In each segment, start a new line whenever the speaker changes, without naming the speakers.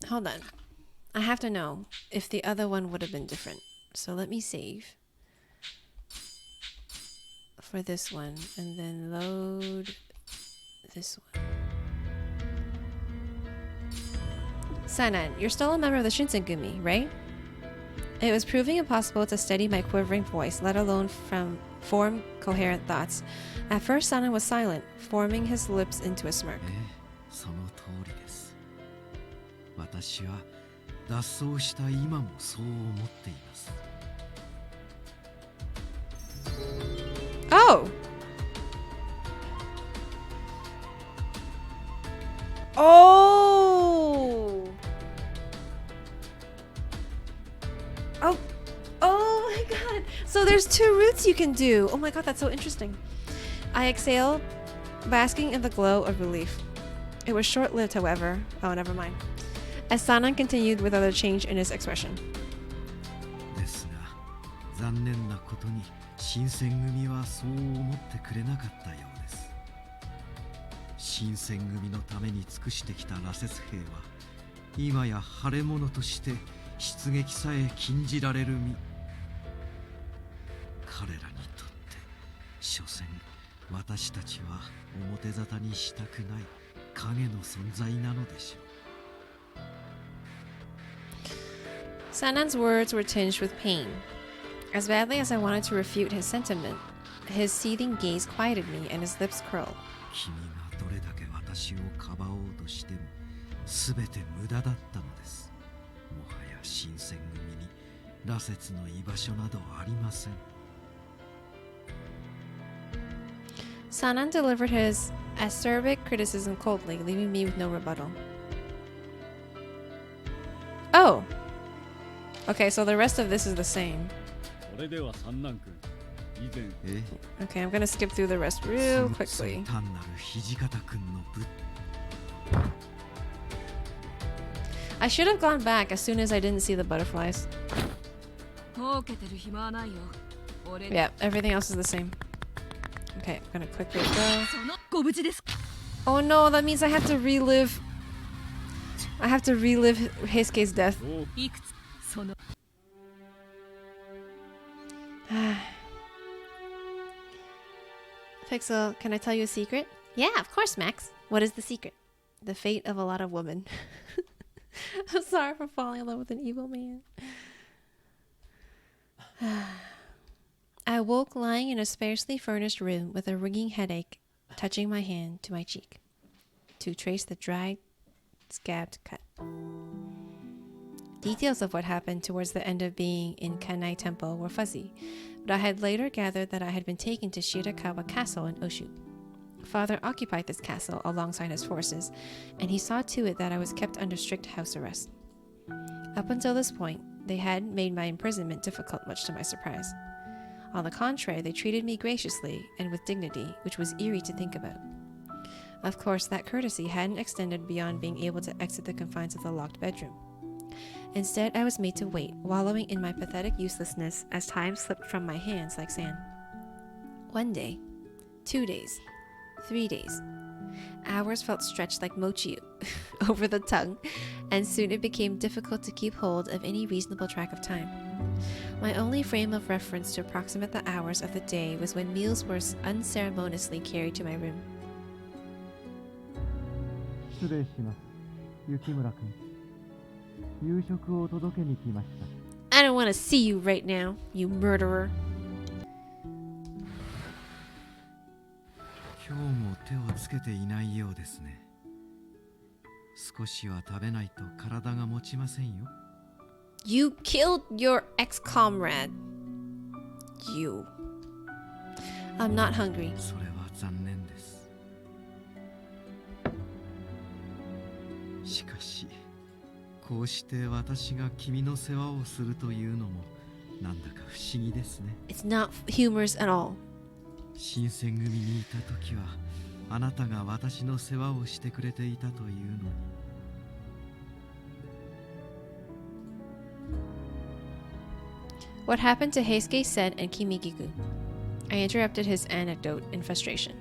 Hold on. I have to know if the other one would have been different. So let me save for this one and then load this one. Sanan, you're still a member of the Shinsengumi, right? It was proving impossible to steady my quivering voice, let alone form coherent thoughts. At first, Sanan was silent, forming his lips into a smirk. Oh! Oh! Oh! Oh my god! So there's two routes you can do! Oh my god, that's so interesting. I exhaled, basking in the glow of relief. It was short-lived, however. Oh, never mind. As Sanan continued without a change in his expression.
残念なことに新選組はそう思ってくれなかったようです。新選組のために尽くしてきた羅刹兵は今や腫れ物として出撃さえ禁じられる身。彼らにとって所詮私たちは表沙汰にしたくない影の存在なのでしょう。
Sanan's words were tinged with pain. As badly as I wanted to refute his sentiment, his seething gaze quieted me and his lips curled.
君がどれだけ私をかばおうとしても全て無駄だったのです。もはや新選組に羅刹の居場所などありません。
Sanan delivered his acerbic criticism coldly, leaving me with no rebuttal. Oh! Okay, so the rest of this is the same. Okay, I'm gonna skip through the rest real quickly. I should have gone back as soon as I didn't see the butterflies. Yeah, everything else is the same. Okay, I'm gonna quickly go. Oh no, that means I have to relive... I have to relive Heisuke's death. Pixel, can I tell you a secret? Yeah, of course, Max. What is the secret? The fate of a lot of women. I'm sorry for falling in love with an evil man. I woke lying in a sparsely furnished room with a ringing headache, touching my hand to my cheek to trace the dried, scabbed cut. Details of what happened towards the end of being in Kanai Temple were fuzzy, but I had later gathered that I had been taken to Shirakawa Castle in Oshu. Father occupied this castle alongside his forces, and he saw to it that I was kept under strict house arrest. Up until this point, they hadn't made my imprisonment difficult, much to my surprise. On the contrary, they treated me graciously and with dignity, which was eerie to think about. Of course, that courtesy hadn't extended beyond being able to exit the confines of the locked bedroom. Instead, I was made to wait, wallowing in my pathetic uselessness as time slipped from my hands like sand. 1 day, 2 days, 3 days. Hours felt stretched like mochi over the tongue, and soon it became difficult to keep hold of any reasonable track of time. My only frame of reference to approximate the hours of the day was when meals were unceremoniously carried to my room. I don't want to see you right now, you murderer.
今日も手をつけていないようですね。少しは食べないと体が持ちませんよ。
You killed your ex-comrade. You. I'm not hungry.
それは残念です。しかし、こうして私が君の世話をするというのもなんだか不思議ですね。
It's not humorous at all.
新選組にいた時はあなたが私の世話をしてくれていたというのに。
What happened to Heisuke said and Kimigiku? I interrupted his anecdote in frustration.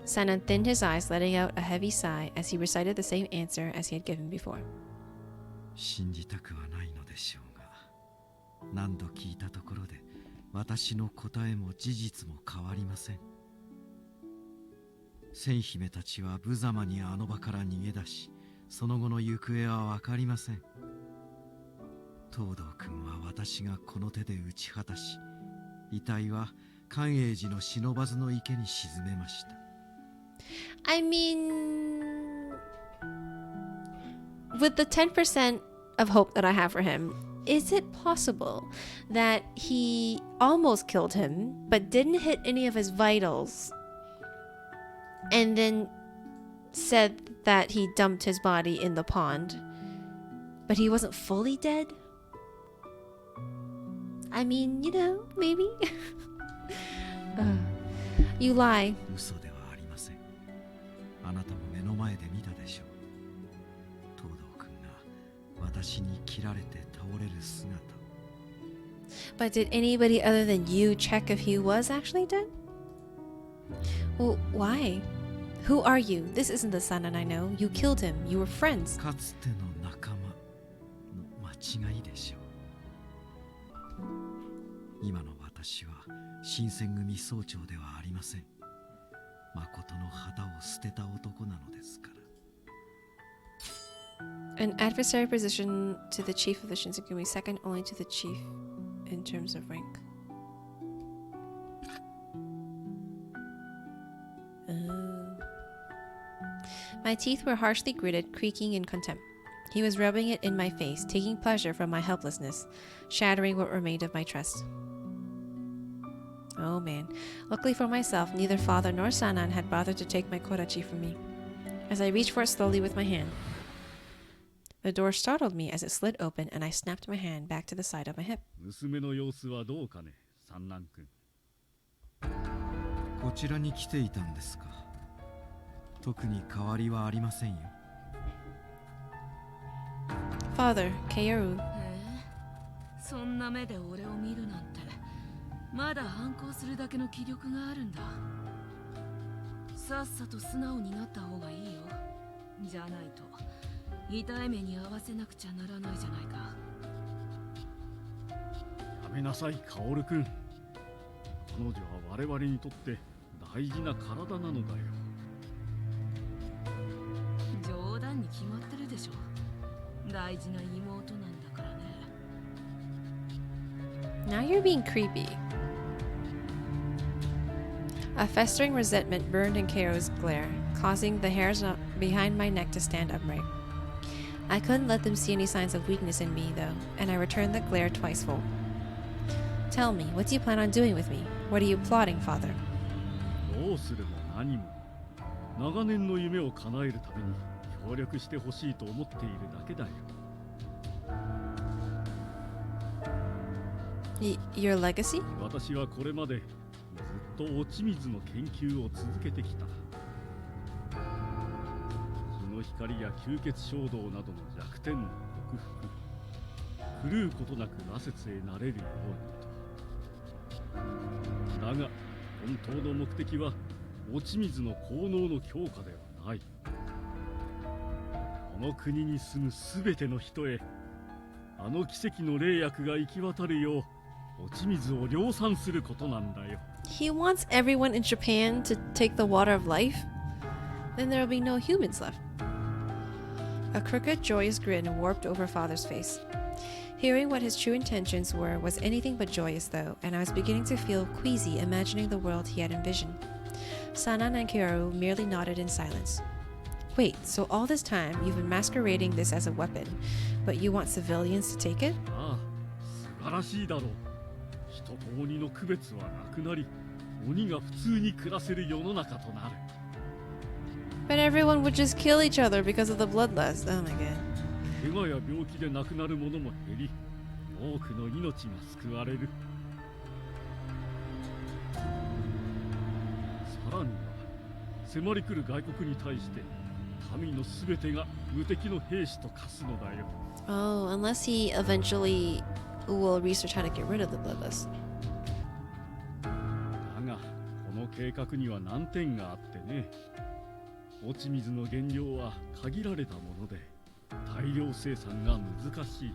Sanan thinned his eyes, letting out a heavy sigh as he recited the same answer as he had given before.
信じたくはないのでしょうが、何度聞いたところで私の答えも事実も変わりません。千姫たちは無様にあの場から逃げ出し、その後の行方は分かりません。東堂君は私がこの手で打ち果たし、遺体は寛永寺の不忍の池に沈めました。
I mean, with the 10% of hope that I have for him, is it possible that he almost killed him but didn't hit any of his vitals and then said that he dumped his body in the pond, but he wasn't fully dead? I mean, you know, maybe. You lie.
嘘ではありません。あなたも目の前で見たでしょう。東堂君が私に切られて倒れる姿。
But did anybody other than you check if he was actually dead? Well, why? Who are you? This isn't the Sanan I know. You killed him. You were friends.
かつての仲間の間違いでしょう。今の私は新選組総長ではありません。誠の旗を捨てた男なのですから。
An adversary position to the chief of the Shinsengumi, second only to the chief in terms of rank. My teeth were harshly gritted, creaking in contempt. He was rubbing it in my face, taking pleasure from my helplessness, shattering what remained of my trust. Oh man. Luckily for myself, neither father nor Sanan had bothered to take my korachi from me. As I reached for it slowly with my hand, the door startled me as it slid open and I snapped my hand back to the side of my hip.
娘の様子はどうかね、三男君。
こちらに来ていたんですか。特に変わりはありませんよ。
Father, Keioru.
そんな目で俺を見るなんて、まだ反抗するだけの気力があるんだ。さっさと素直になった方がいいよ。じゃないと痛い目に合わせなくちゃならないじゃないか。
やめなさい、薫君。彼女は我々にとって大事な体なのだよ。
冗談に決まってるでしょ。大事な妹なんだからね。
Now you're being creepy. A festering resentment burned in Keiro's glare, causing the hairs behind my neck to stand upright. I couldn't let them see any signs of weakness in me, though, and I returned the glare twicefold. Tell me, what do you plan on doing with me? What are you plotting, father?
どうすれば何も長年の夢を叶えるために協力してほしいと思っているだけだよ。
Your legacy?
私はこれまでずっと落ち水の研究を続けてきた。日の光や吸血衝動などの弱点の克服、狂うことなく羅刹へなれるようにと。だが本当の目的は落ち水の効能の強化ではない。この国に住むすべての人へあの奇跡の霊薬が行き渡るよう落ち水を量産することなんだよ。
He wants everyone in Japan to take the water of life? Then there will be no humans left. A crooked, joyous grin warped over father's face. Hearing what his true intentions were was anything but joyous, though, and I was beginning to feel queasy imagining the world he had envisioned. Sanan and Keioru merely nodded in silence. Wait, so all this time you've been masquerading this as a weapon, but you want civilians to take it?
ああ、素晴らしいだろう。人と鬼の区別はなくなり、鬼が普通に暮らせる世の中となる。
But everyone would just kill each other because of the bloodlust. Oh my god.
怪我や病気で亡くなる者も減り、多くの命が救われる。さらには、迫り来る外国に対して、民のすべてが無敵の兵士と化すのだよ。
Oh, unless he eventually will research how to get rid of the bloodlust.
だが、この計画には難点があってね。落ち水の原料は限られたもので、大大量生産が難しい。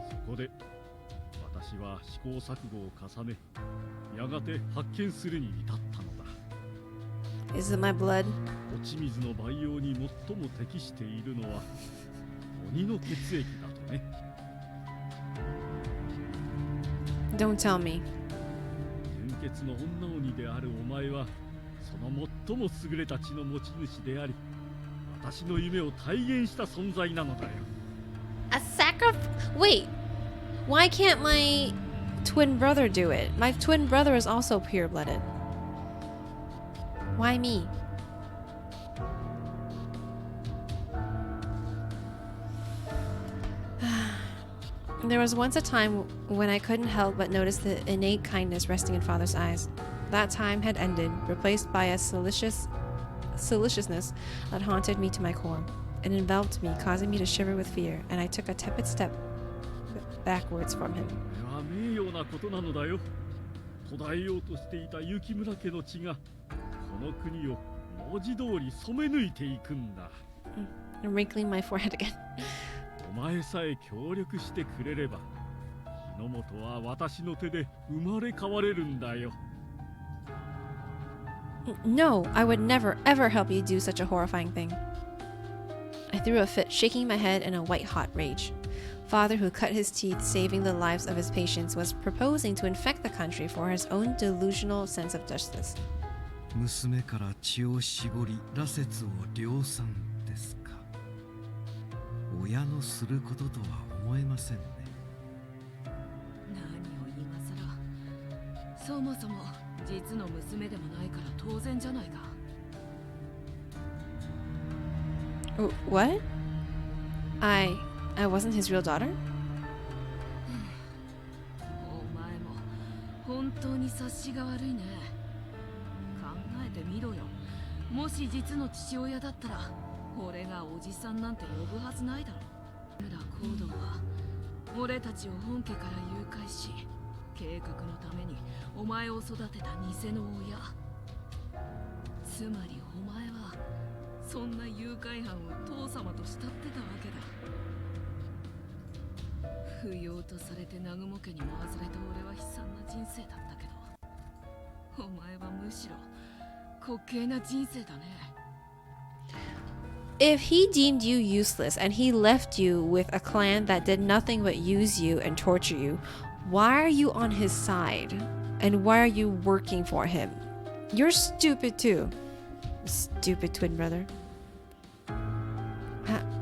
そこで私は試行錯誤を重ね、やがて発見するに至ったのだ。
Is it my blood?
落ち水の培養に最も適しているのは鬼の血液だとね。
Don't tell me.
純血の女鬼であるお前はその最も優れた血の持ち主であり、私の夢を体現した存在なのだよ。
A Wait, why can't my twin brother do it? My twin brother is also pure-blooded. Why me? There was once a time when I couldn't help but notice the innate kindness resting in Father's eyes. That time had ended, replaced by a solicitousness that haunted me to my core. It enveloped me, causing me to shiver with fear, and I took a tepid step backwards from him.
これは名誉なことなのだよ。途絶えようとしていた雪村家の血がこの国を文字通り染め抜いていくんだ。
I'm wrinkling my forehead again.
お前さえ協力してくれれば、日の本は私の手で生まれ変われるんだよ。
No, I would never, ever help you do such a horrifying thing. I threw a fit, shaking my head in a white-hot rage. Father, who cut his teeth saving the lives of his patients, was proposing to infect the country for his own delusional sense of justice.
娘から血を絞り羅刹を量産ですか。親のすることとは思えませんね。
何を今さら。そもそも実の娘でもないから当然じゃないか。
What? I wasn't his real daughter?
お前も本当に察しが悪いね。考えてみろよ。もし実の父親だったら俺がおじさんなんて呼ぶはずないだろ。ムダ行動は俺たちを本家から誘拐し、計画のためにお前を育てた偽の親。つまりお前はそんな誘拐犯を父様と慕ってたわけだ。不要とされて南雲家に回された俺は悲惨な人生だったけど、お前はむしろ滑稽な人生だね。
If he deemed you useless and he left you with a clan that did nothing but use you and torture you, why are you on his side? And why are you working for him? You're stupid too. Stupid twin brother.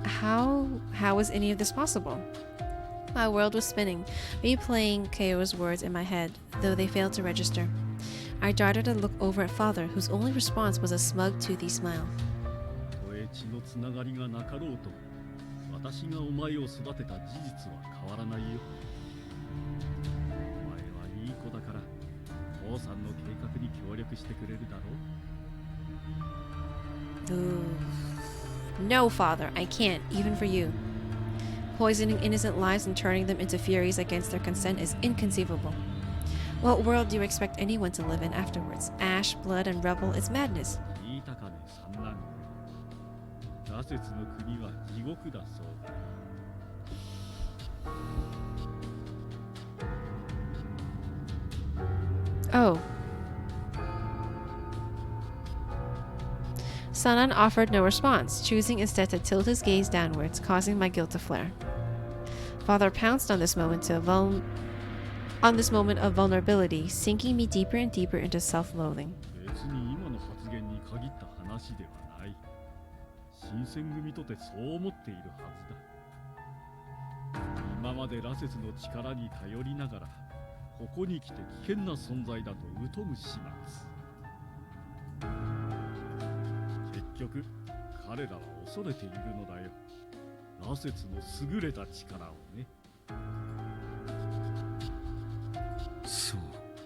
How is any of this possible? My world was spinning, replaying Keo's words in my head, though they failed to register. I darted a look over at Father, whose only response was a smug, toothy smile.
たとえ血のつながりがなかろうと、私がお前を育てた事実は変わらないよ。お前はいい子だから、父さんの計画に協力してくれるだろう。
No, Father, I can't, even for you. Poisoning innocent lives and turning them into furies against their consent is inconceivable. What world do you expect anyone to live in afterwards? Ash, blood, and rubble is madness.
言いたかね、三男。羅刹の国は地獄だそうだ。
Oh. Sanan offered no response, choosing instead to tilt his gaze downwards, causing my guilt to flare. Father pounced on this moment of vulnerability, sinking me deeper and deeper into self-loathing.
別に今の発言に限った話ではない。新選組とてそう思っているはずだ。今まで羅刹の力に頼りながら、ここに来て危険な存在だと疎む始末。結局、彼らは恐れているのだよ。羅刹の優れた力をね。
そう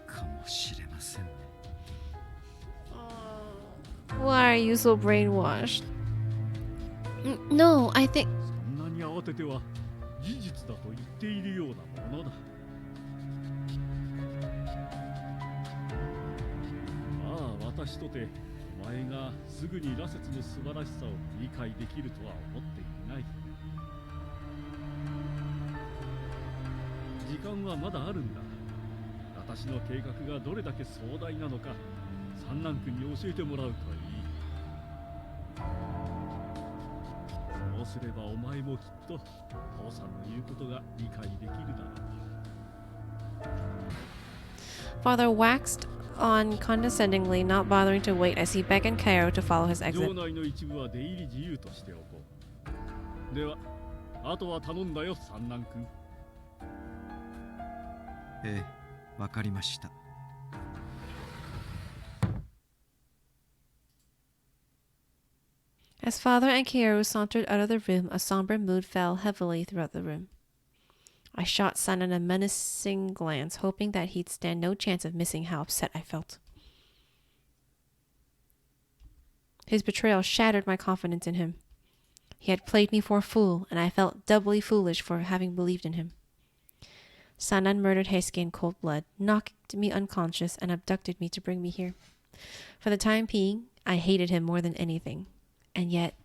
かもしれませんね。
Why are you so brainwashed? No, I think...
そんなに慌てては事実だと言っているようなものだ。まあ私とておお前がすぐに羅刹の素晴らしさを理解できるとは思っていない。時間はまだあるんだ。私の計画がどれだけ壮大なのか三男君に教えてもらうといい。そうすればお前もきっと父さんの言うことが理解できるだろう。
Father waxed on condescendingly, not bothering to wait as he beckoned Cairo to follow his
城
exit.
内の一部は出入り自由としておこう。では、あとは頼んだよ、三男君。
ええ、わかりました。
As Father and Kaoru sauntered out of the room, a somber mood fell heavily throughout the room. I shot Sanan a menacing glance, hoping that he'd stand no chance of missing how upset I felt. His betrayal shattered my confidence in him. He had played me for a fool, and I felt doubly foolish for having believed in him. Sanan murdered Heisuke in cold blood, knocked me unconscious, and abducted me to bring me here. For the time being, I hated him more than anything. And yet...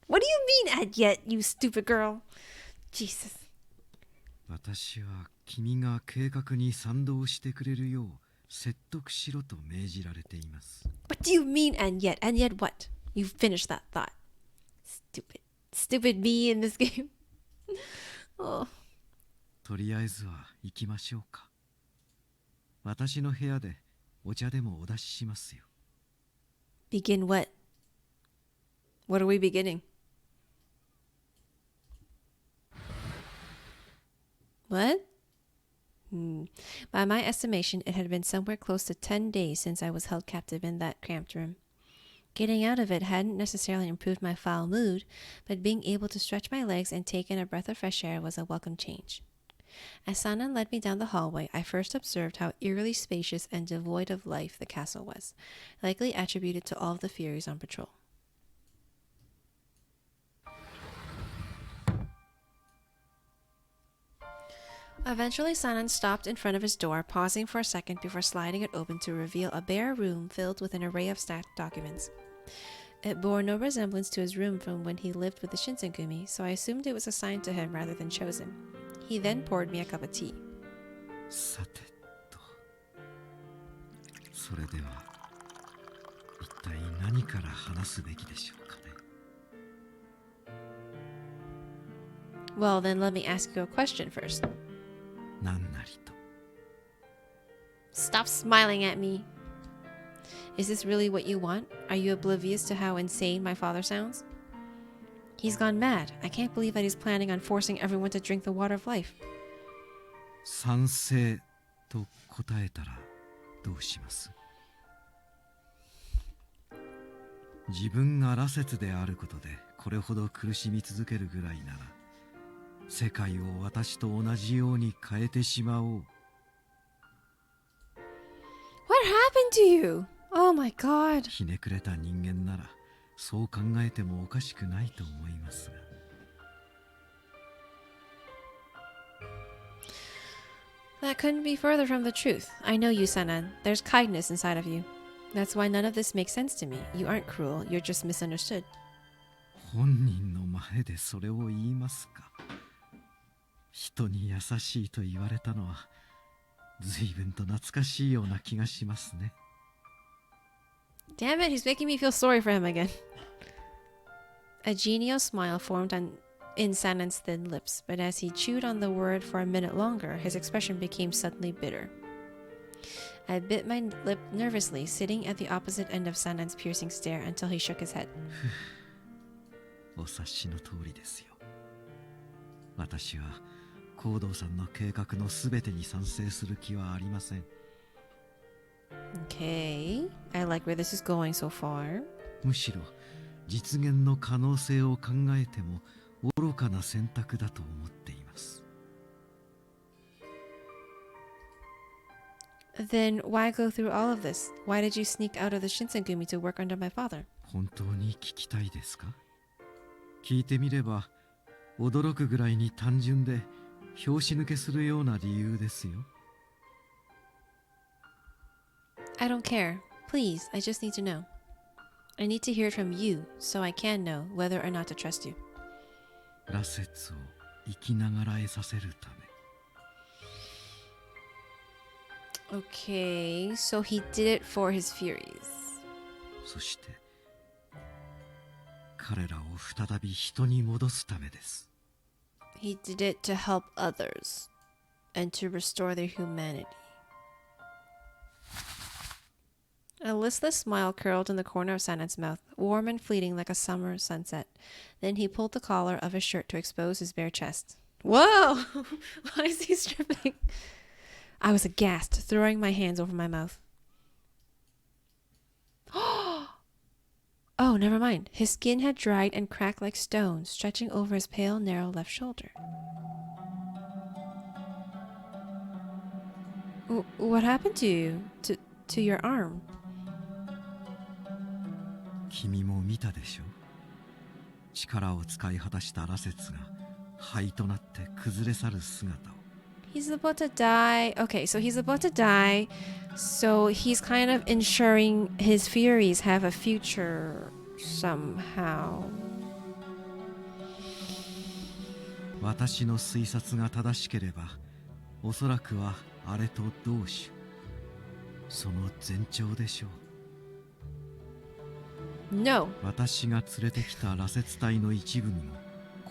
What do you mean, and yet, you stupid girl? Jesus.
私は君が計画に賛同してくれるよう説得しろと命じられています。
What do you mean, and yet? And yet what? You finished that thought. Stupid. Stupid me in this game. Oh.
とりあえずは行きましょうか。私の部屋でお茶でもお出ししますよ。
Begin what? What are we beginning? What? By my estimation, it had been somewhere close to 10 days since I was held captive in that cramped room. Getting out of it hadn't necessarily improved my foul mood, but being able to stretch my legs and take in a breath of fresh air was a welcome change. As Sanan led me down the hallway, I first observed how eerily spacious and devoid of life the castle was, likely attributed to all of the Furies on patrol. Eventually, Sanan stopped in front of his door, pausing for a second before sliding it open to reveal a bare room filled with an array of stacked documents. It bore no resemblance to his room from when he lived with the Shinsengumi, so I assumed it was assigned to him rather than chosen. He then poured me a cup of tea.
さてと、それでは一体何から話すべきでしょうかね。
Well, then let me ask you a question first.
なんなりと。
Stop smiling at me. Is this really what you want? Are you oblivious to how insane my father sounds? He's gone mad. I can't believe that he's planning on forcing everyone to drink the water of life.
賛成と答えたらどうします？自分が羅刹であることでこれほど苦しみ続けるぐらいなら、世界を私と同じように変えてしまおう。
What happened to you? Oh my god.
ひねくれた人間ならそう考えてもおかしくないと思いますが。
That couldn't be further from the truth. I know you, Sanan. There's kindness inside of you. That's why none of this makes sense to me. You aren't cruel. You're just misunderstood.
本人の前でそれを言いますか。人に優しいと言われたのは随分と懐かしいような気がしますね。
Damn it, he's making me feel sorry for him again. A genial smile formed in Sanan's thin lips, but as he chewed on the word for a minute longer, his expression became suddenly bitter. I bit my lip nervously, sitting at the opposite end of Sanan's piercing stare until he shook his head.
お察しの通りですよ。私は行動さんの計画のすべてに賛成する気はありません。
Okay, I like where this is going so far.
むしろ実現の可能性を考えても愚かな選択だと思っています。
Then why go through all of this? Why did you sneak out of the Shinsengumi to work under my father?
本当に聞きたいですか？聞いてみれば驚くぐらいに単純で拍子抜けするような理由ですよ。
I don't care. Please, I just need to know. I need to hear it from you so I can know whether or not to trust you.
羅刹を生きながらえさせるため。
Okay, so he did it for his Furies.
そして彼らを再び人に戻すためです。
He did it to help others and to restore their humanity. A listless smile curled in the corner of Sanan's mouth, warm and fleeting like a summer sunset. Then he pulled the collar of his shirt to expose his bare chest. Whoa! Why is he stripping? I was aghast, throwing my hands over my mouth. Oh, never mind. His skin had dried and cracked like stone, stretching over his pale, narrow left shoulder. What happened to you? To your arm?
君も見たでしょう。力を使い果たした羅刹が灰となって崩れ去る姿を。
He's about to die. Okay, so he's about to die. So he's kind of ensuring his Furies have a future somehow.
私の推察が正しければ、おそらくはあれと同種。その前兆でしょう。
No.
私が連れてきた羅刹体の一部にも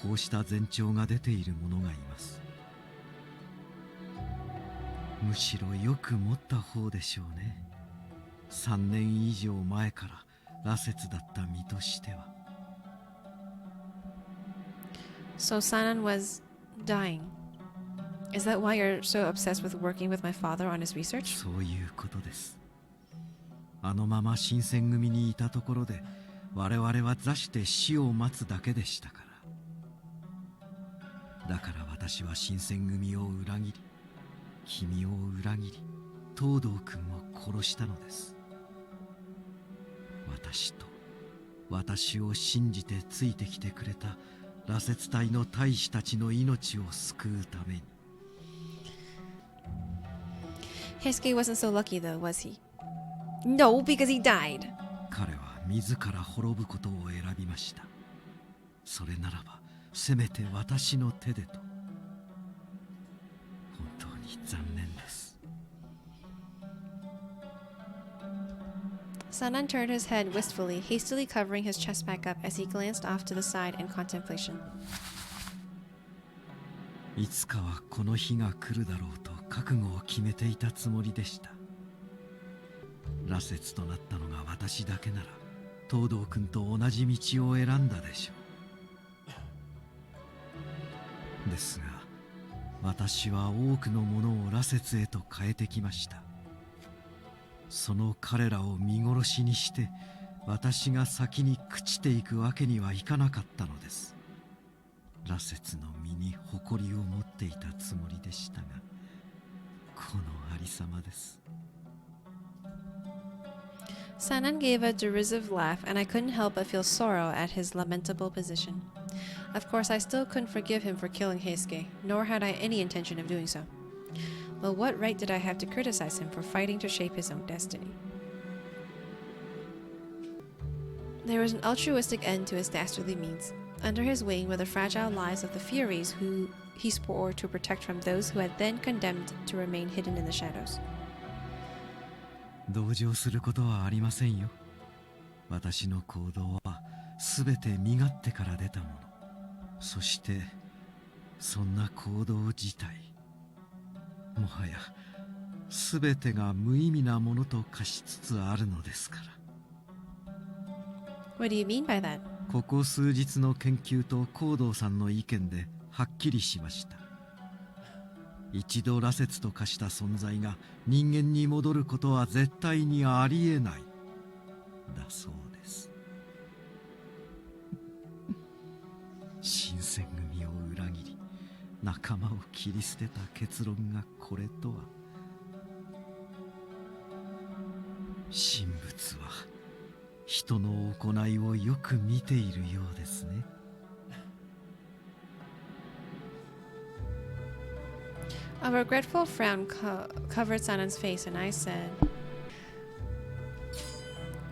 こうした前兆が出ているものがいます。むしろよく持った方でしょうね。3年以上前から羅刹だった身としては。
So Sanan was dying. Is that why you're so obsessed with working with my father on his research?
そういうことです。あのまま新選組にいたところで我々は座して死を待つだけでしたから。だから私は新選組を裏切り、君を裏切り、東堂君を殺したのです。私と私を信じてついてきてくれた羅刹隊の大使たちの命を救うために。
Heisuke wasn't so lucky though, was he? No, because he died.
彼は自ら滅ぶことを選びました。それならばせめて私の手でと。本当に残念です。
Sanan turned his head wistfully, hastily covering his chest back up as he glanced off to the side in contemplation.
いつかはこの日が来るだろうと覚悟を決めていたつもりでした。羅刹となったのが私だけなら東堂君と同じ道を選んだでしょう。ですが私は多くのものを羅刹へと変えてきました。その彼らを見殺しにして私が先に朽ちていくわけにはいかなかったのです。羅刹の身に誇りを持っていたつもりでしたが、このありさまです。
Sanan gave a derisive laugh, and I couldn't help but feel sorrow at his lamentable position. Of course, I still couldn't forgive him for killing Heisuke, nor had I any intention of doing so. Well, what right did I have to criticize him for fighting to shape his own destiny? There was an altruistic end to his dastardly means. Under his wing were the fragile lives of the Furies who he swore to protect from those who had then condemned to remain hidden in the shadows.
同情することはありませんよ。私の行動はすべて身勝手から出たもの。そしてそんな行動自体、もはやすべてが無意味なものと化しつつあるのですから。
What do you mean by that?
ここ数日の研究と行動さんの意見ではっきりしました。一度羅刹と化した存在が人間に戻ることは絶対にありえない、だそうです。新選組を裏切り仲間を切り捨てた結論がこれとは。神仏は人の行いをよく見ているようですね。
A regretful frown covered Sanan's face, and I said,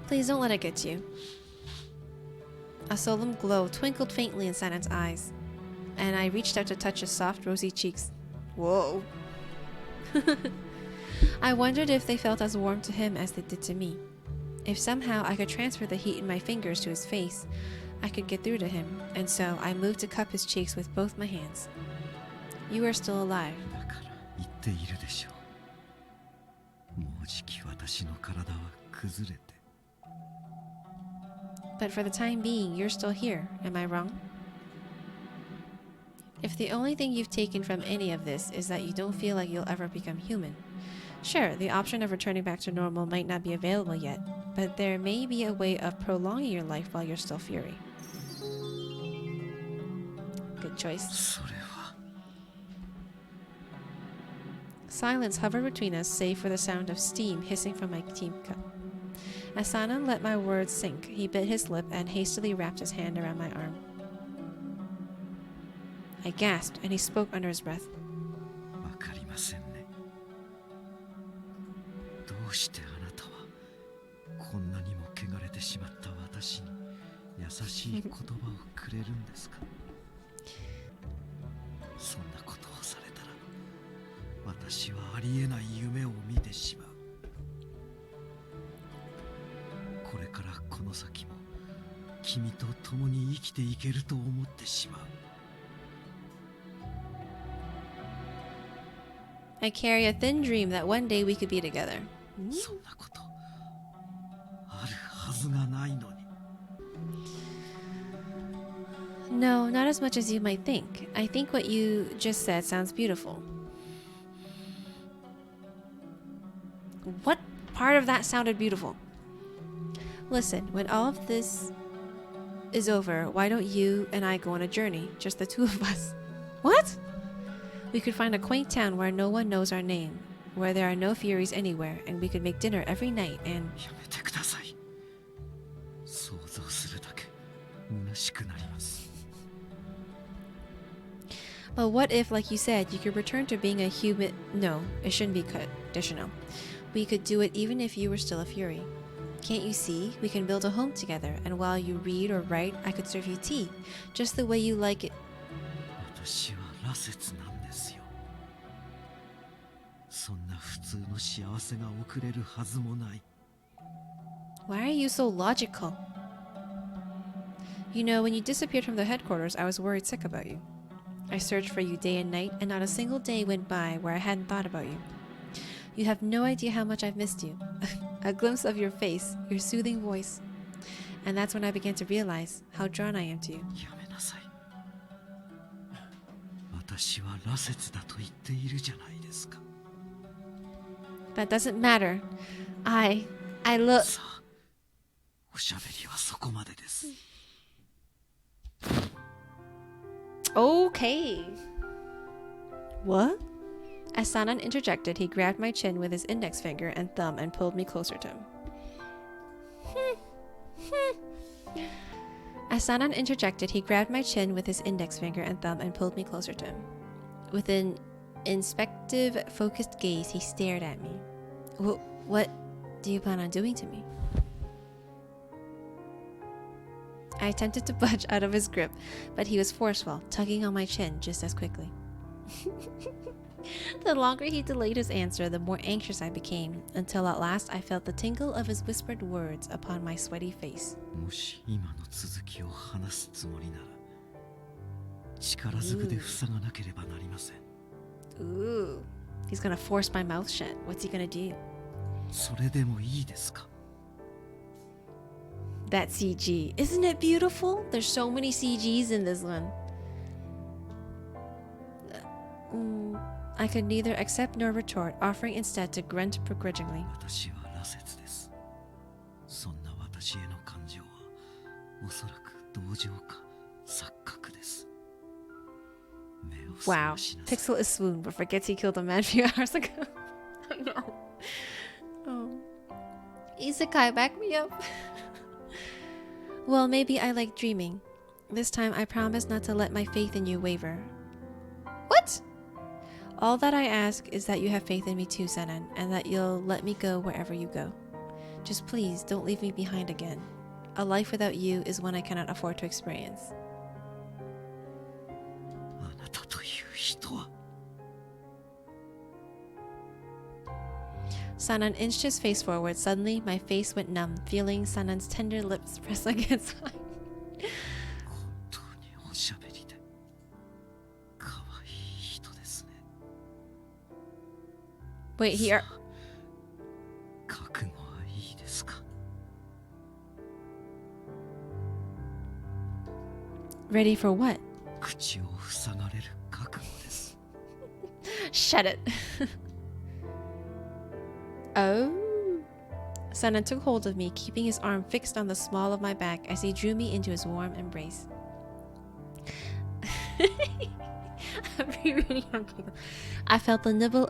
"Please don't let it get to you. A solemn glow twinkled faintly in Sanan's eyes, and I reached out to touch his soft, rosy cheeks. Whoa. I wondered if they felt as warm to him as they did to me. If somehow I could transfer the heat in my fingers to his face, I could get through to him, and so I moved to cup his cheeks with both my hands. You are still alive.
だから言っているでしょう。もうじき私の体は崩れて。
But for the time being, you're still here. Am I wrong? If the only thing you've taken from any of this is that you don't feel like you'll ever become human, sure, the option of returning back to normal might not be available yet, but there may be a way of prolonging your life while you're still Fury. Good choice.
それは。
Silence hovered between us, save for the sound of steam hissing from my teacup. As Sanan let my words sink, he bit his lip and hastily wrapped his hand around my arm. I gasped, and he spoke under his breath.
わかりませんね。どうしてあなたはこんなにも汚れてしまった私に優しい言葉をくれるんですか。そんなことをされたら私はありえない夢を見てしまう。これからこの先も君と共に生きていけると思ってしまう。
I carry a thin dream that one day we could be together.
そんなことあるはずがないのに。
No, not as much as you might think. I think what you just said sounds beautiful. What part of that sounded beautiful? Listen, when all of this is over, why don't you and I go on a journey? Just the two of us. What? We could find a quaint town where no one knows our name, where there are no Furies anywhere, and we could make dinner every night and...
やめてください。想像するだけ虚しくなります。
But what if, like you said, you could return to being a human... No, it shouldn't be conditional. We could do it even if you were still a Fury. Can't you see? We can build a home together, and while you read or write, I could serve you tea, just the way you like it.
私は羅刹なんですよ。そんな普通の幸せが送れるはずもない。
Why are you so logical? You know, when you disappeared from the headquarters, I was worried sick about you. I searched for you day and night, and not a single day went by where I hadn't thought about you. You have no idea how much I've missed you. A glimpse of your face, your soothing voice. And that's when I began to realize how drawn I am to you.
やめなさい。私は羅刹だと言っているじゃないですか。
That doesn't matter. I look...
さあ、おしゃべりはそこまでです。
Okay. What? As Sanan interjected, he grabbed my chin with his index finger and thumb and pulled me closer to him. As Sanan interjected, he grabbed my chin with his index finger and thumb and pulled me closer to him. With an inspective, focused gaze, he stared at me. What do you plan on doing to me? I attempted to budge out of his grip, but he was forceful, tugging on my chin just as quickly. The longer he delayed his answer, the more anxious I became, until at last I felt the tingle of his whispered words upon my sweaty face.
もし今の続きを話すつもりなら、力ずくで塞がなければなりません。
Ooh, he's gonna force my mouth shut. What's he gonna do?
それでもいいですか?
That CG. Isn't it beautiful? There's so many CGs in this one. I could neither accept nor retort, offering instead to grunt begrudgingly.
私は羅刹です。そんな私への感情はおそらく同情か錯覚です。
Wow, Pixel is swooned but forgets he killed a man a few hours ago. No. Oh. Isekai, back me up. Well, maybe I like dreaming. This time I promise not to let my faith in you waver. What? All that I ask is that you have faith in me too, Sanan, and that you'll let me go wherever you go. Just please don't leave me behind again. A life without you is one I cannot afford to experience.
あなたという人は
Sanan inched his face forward. Suddenly, my face went numb, feeling Sanan's tender lips press against mine.
本当におしゃべりで可愛い人ですね。
Wait, he are...
覚悟はいいですか？
Ready for what?
口を塞がれる覚悟です。
Shut it. Oh. Sanan took hold of me, keeping his arm fixed on the small of my back as he drew me into his warm embrace. I felt the nibble.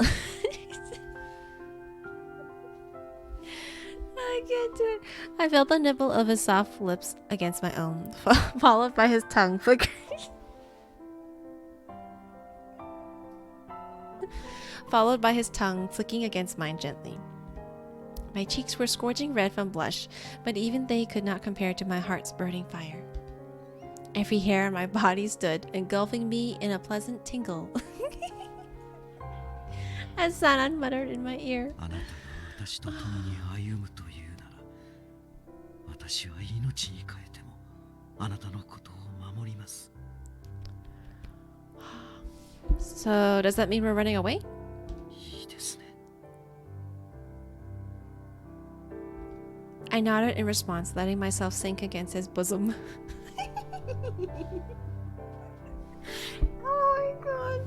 I can't do it. I felt the nibble of his soft lips against my own, followed by his tongue flickering. Followed by his tongue flicking against mine gently. My cheeks were scorching red from blush, but even they could not compare to my heart's burning fire. Every hair on my body stood, engulfing me in a pleasant tingle. As Sanan muttered in my ear.
あなたが私と共に歩むというなら、私は命に変えてもあなたのことを守ります。
So, does that mean we're running away?
いいですね。
I nodded in response, letting myself sink against his bosom. Oh my god.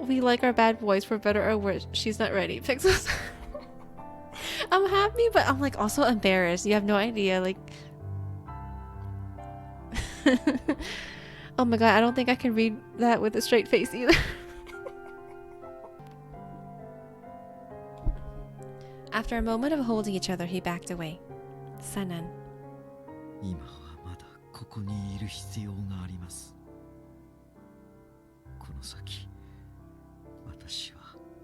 We like our bad boys for better or worse. She's not ready. Pixels. I'm happy, but I'm like also embarrassed. You have no idea. Like, oh my god, I don't think I can read that with a straight face either. After a moment of holding each other, he backed away. Sanan.
今はまだここにいる必要があります。この先、私は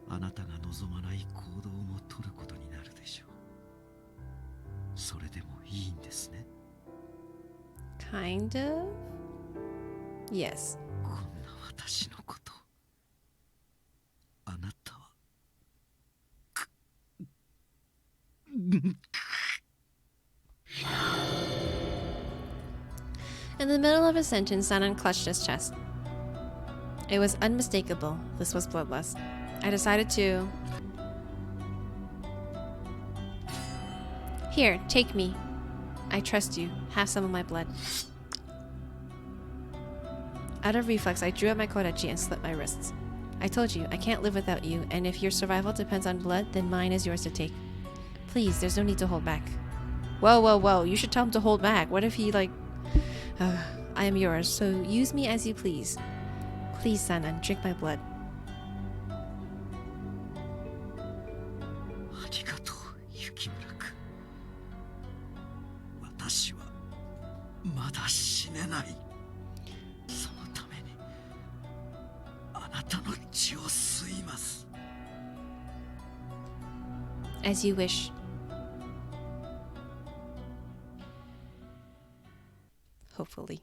あなたが望まない行動も取ることになるでしょう。それでもいいんですね。
Kind of? Yes.
こんな私のこと、あなたは
In the middle of a sentence, Sanan clutched his chest. It was unmistakable. This was bloodlust. I decided to... Here, take me. I trust you. Have some of my blood. Out of reflex, I drew out my kodachi and slit my wrists. I told you, I can't live without you, and if your survival depends on blood, then mine is yours to take. Please, there's no need to hold back. Whoa, whoa, whoa. You should tell him to hold back. What if he, like... I am yours, so use me as you please. Please, Sanan, drink my blood.
ありがとう、雪村君。私はまだ死ねない。そのためにあなたの血を吸います。
As you wish. Hopefully.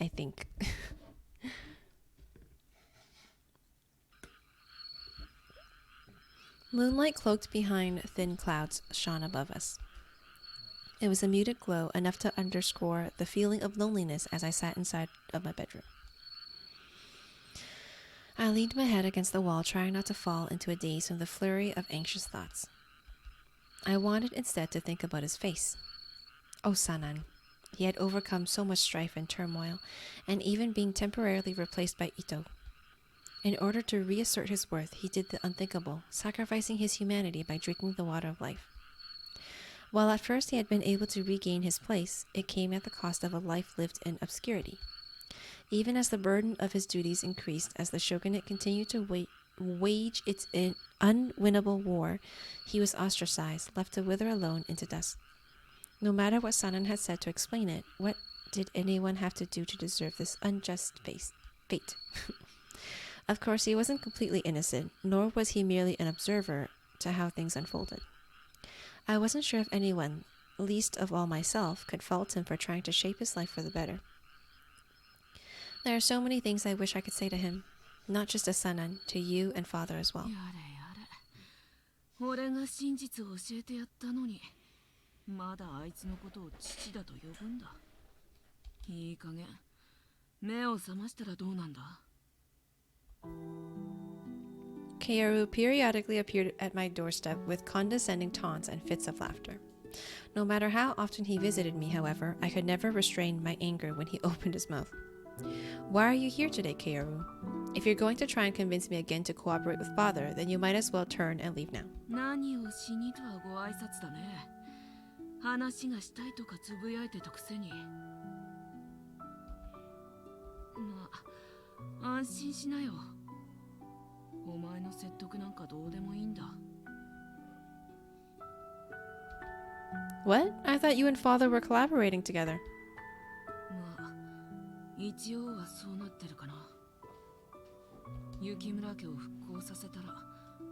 I think. Moonlight cloaked behind thin clouds shone above us. It was a muted glow, enough to underscore the feeling of loneliness as I sat inside of my bedroom. I leaned my head against the wall, trying not to fall into a daze from the flurry of anxious thoughts. I wanted instead to think about his face. Oh, Sanan. He had overcome so much strife and turmoil, and even being temporarily replaced by Ito. In order to reassert his worth, he did the unthinkable, sacrificing his humanity by drinking the water of life. While at first he had been able to regain his place, it came at the cost of a life lived in obscurity. Even as the burden of his duties increased, as the shogunate continued to wage its unwinnable war, he was ostracized, left to wither alone into dust. No matter what Sanan had said to explain it, what did anyone have to do to deserve this unjust fate? Of course, he wasn't completely innocent, nor was he merely an observer to how things unfolded. I wasn't sure if anyone, least of all myself, could fault him for trying to shape his life for the better. There are so many things I wish I could say to him, not just to Sanan, to you and father as well.
やれやれ。俺が真実を教えてやったのに、まだあいつのことを父だと呼ぶんだ。いい加減、目を覚ましたらどうなんだ。
Kaoru periodically appeared at my doorstep with condescending taunts and fits of laughter. No matter how often he visited me, however, I could never restrain my anger when he opened his mouth. Why are you here today, Kaoru? If you're going to try and convince me again to cooperate with father, then you might as well turn and leave now.
何をしにとはご挨拶だね。話がしたいとかつぶやいてたくせに。まあ、安心しなよ。お前の説得なんかどうでもいいんだ。
What? I thought you and father were collaborating together.
まあ、一応はそうなってるかな。雪村家を復興させたら、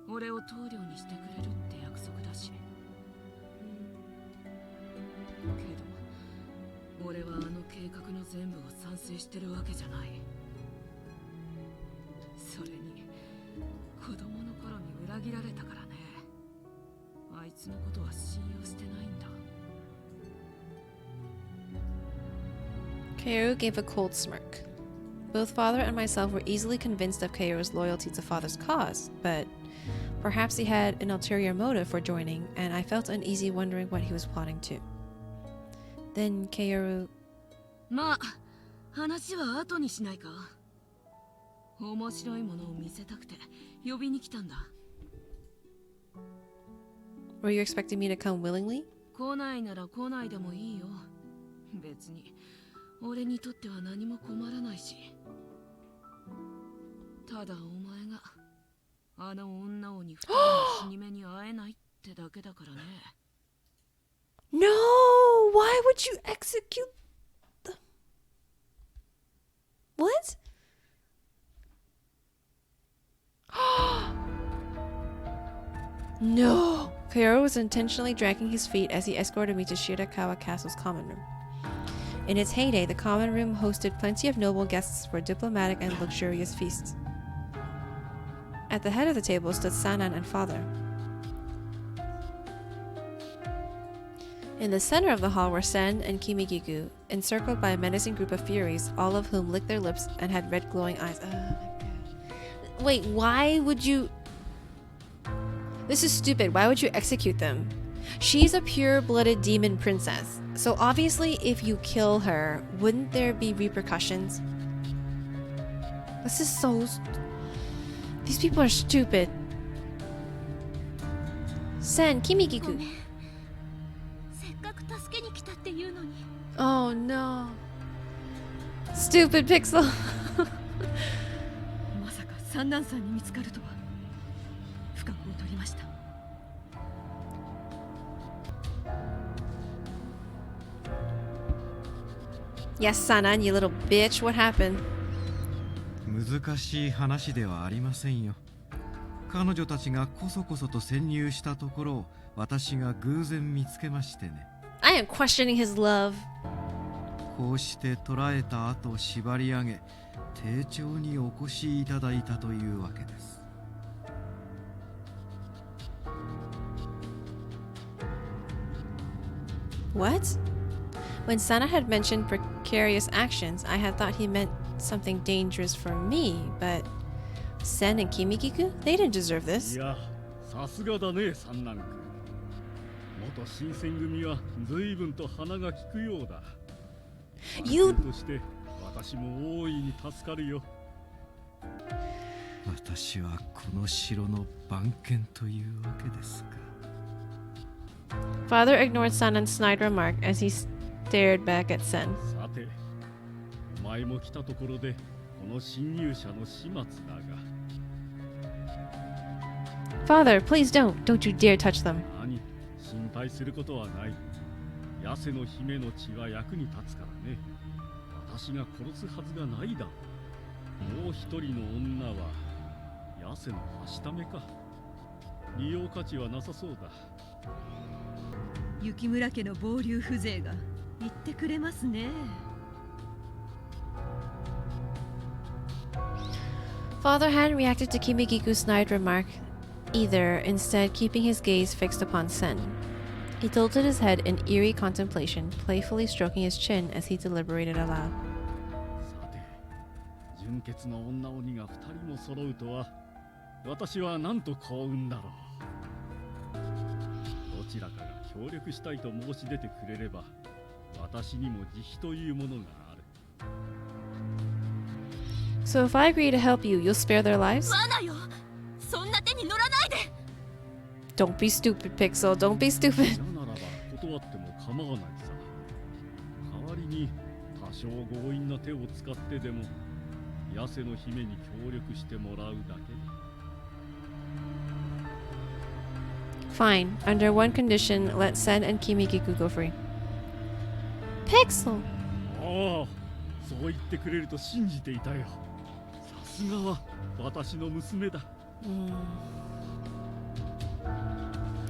俺を棟梁にしてくれるって約束だし。けど、俺はあの計画の全部を賛成してるわけじゃない。それに、子供の頃に裏切られたからね。あいつのことは信用してないんだ。
Kaoru gave a cold smirk. Both father and myself were easily convinced of Kaoru's loyalty to father's cause, but perhaps he had an ulterior motive for joining, and I felt uneasy wondering what he was plotting too. Then Kaoru...
まあ、話は後にしないか。面白いものを見せたくて呼びに来たんだ。
Were you expecting me to come willingly?
来ないなら来ないでもいいよ。別に俺にとっては何も困らないし。ただお前があの女をに二人の死に目に会えないってだけだからね。
No! Why would you execute them? What? No! Kaoru was intentionally dragging his feet as he escorted me to Shirakawa Castle's common room. In its heyday, the common room hosted plenty of noble guests for diplomatic and luxurious feasts. At the head of the table stood Sanan and father. In the center of the hall were Sen and Kimigiku, encircled by a menacing group of furies, all of whom licked their lips and had red glowing eyes. Oh my god. Wait, why would you... This is stupid. Why would you execute them? She's a pure-blooded demon princess. So obviously if you kill her, wouldn't there be repercussions? This is so... These people are stupid. Sen, Kimigiku. Oh no. Stupid Pixel.
まさか三男さんに見つかるとは。不覚を取りました。
Yes, Sanan, you little bitch. What happened?
難しい話ではありませんよ。彼女たちがこそこそと潜入したところを私が偶然見つけましてね。
I am questioning his love.
こうして捕らえた後縛り上げ、丁重にお越しいただいたというわけです。
What? When Sana had mentioned precarious actions, I had thought he meant something dangerous for me, but Sen and Kimigiku? They didn't deserve this.
いや、さすがだね、三男君。元新選組は随分と鼻が利くようだ。
You...
として私も大いに助かるよ。
私はこの城の番犬というわけですか。
Father ignored Sanan's snide remark as he stared back at Sen.
さて、お前も来たところでこの侵入者の始末だが。
Father, please don't. Don't you dare touch them.
何、心配することはない。ヤセの姫の血は役に立つからね。私が殺すはずがないだろう。もう一人の女はヤセのはしためか。利用価値はなさそうだ。
雪村家の暴流風情が言ってくれますね。
Father hadn't reacted to Kimigiku's snide remark either, instead keeping his gaze fixed upon Sen. He tilted his head in eerie contemplation, playfully stroking his chin as he deliberated aloud.
さて、純潔の女鬼が2人も揃うとは、私はなんと幸運だろう。どちらかが協力したいと申し出てくれれば、私にも慈悲というものがある。
So if I agree to help you, you'll spare their lives?
罠よ、そんな手に乗らないで。
Don't be stupid, Pixel. Don't be stupid.
嫌ならば断っても構わないさ。代わりに多少強引な手を使ってでもヤセの姫に協力してもらうだけだ。
Fine. Under one condition, let Sen and Kimikiku go free. Pixel!
ああ、そう言ってくれると信じていたよ。さすがは私の娘だ。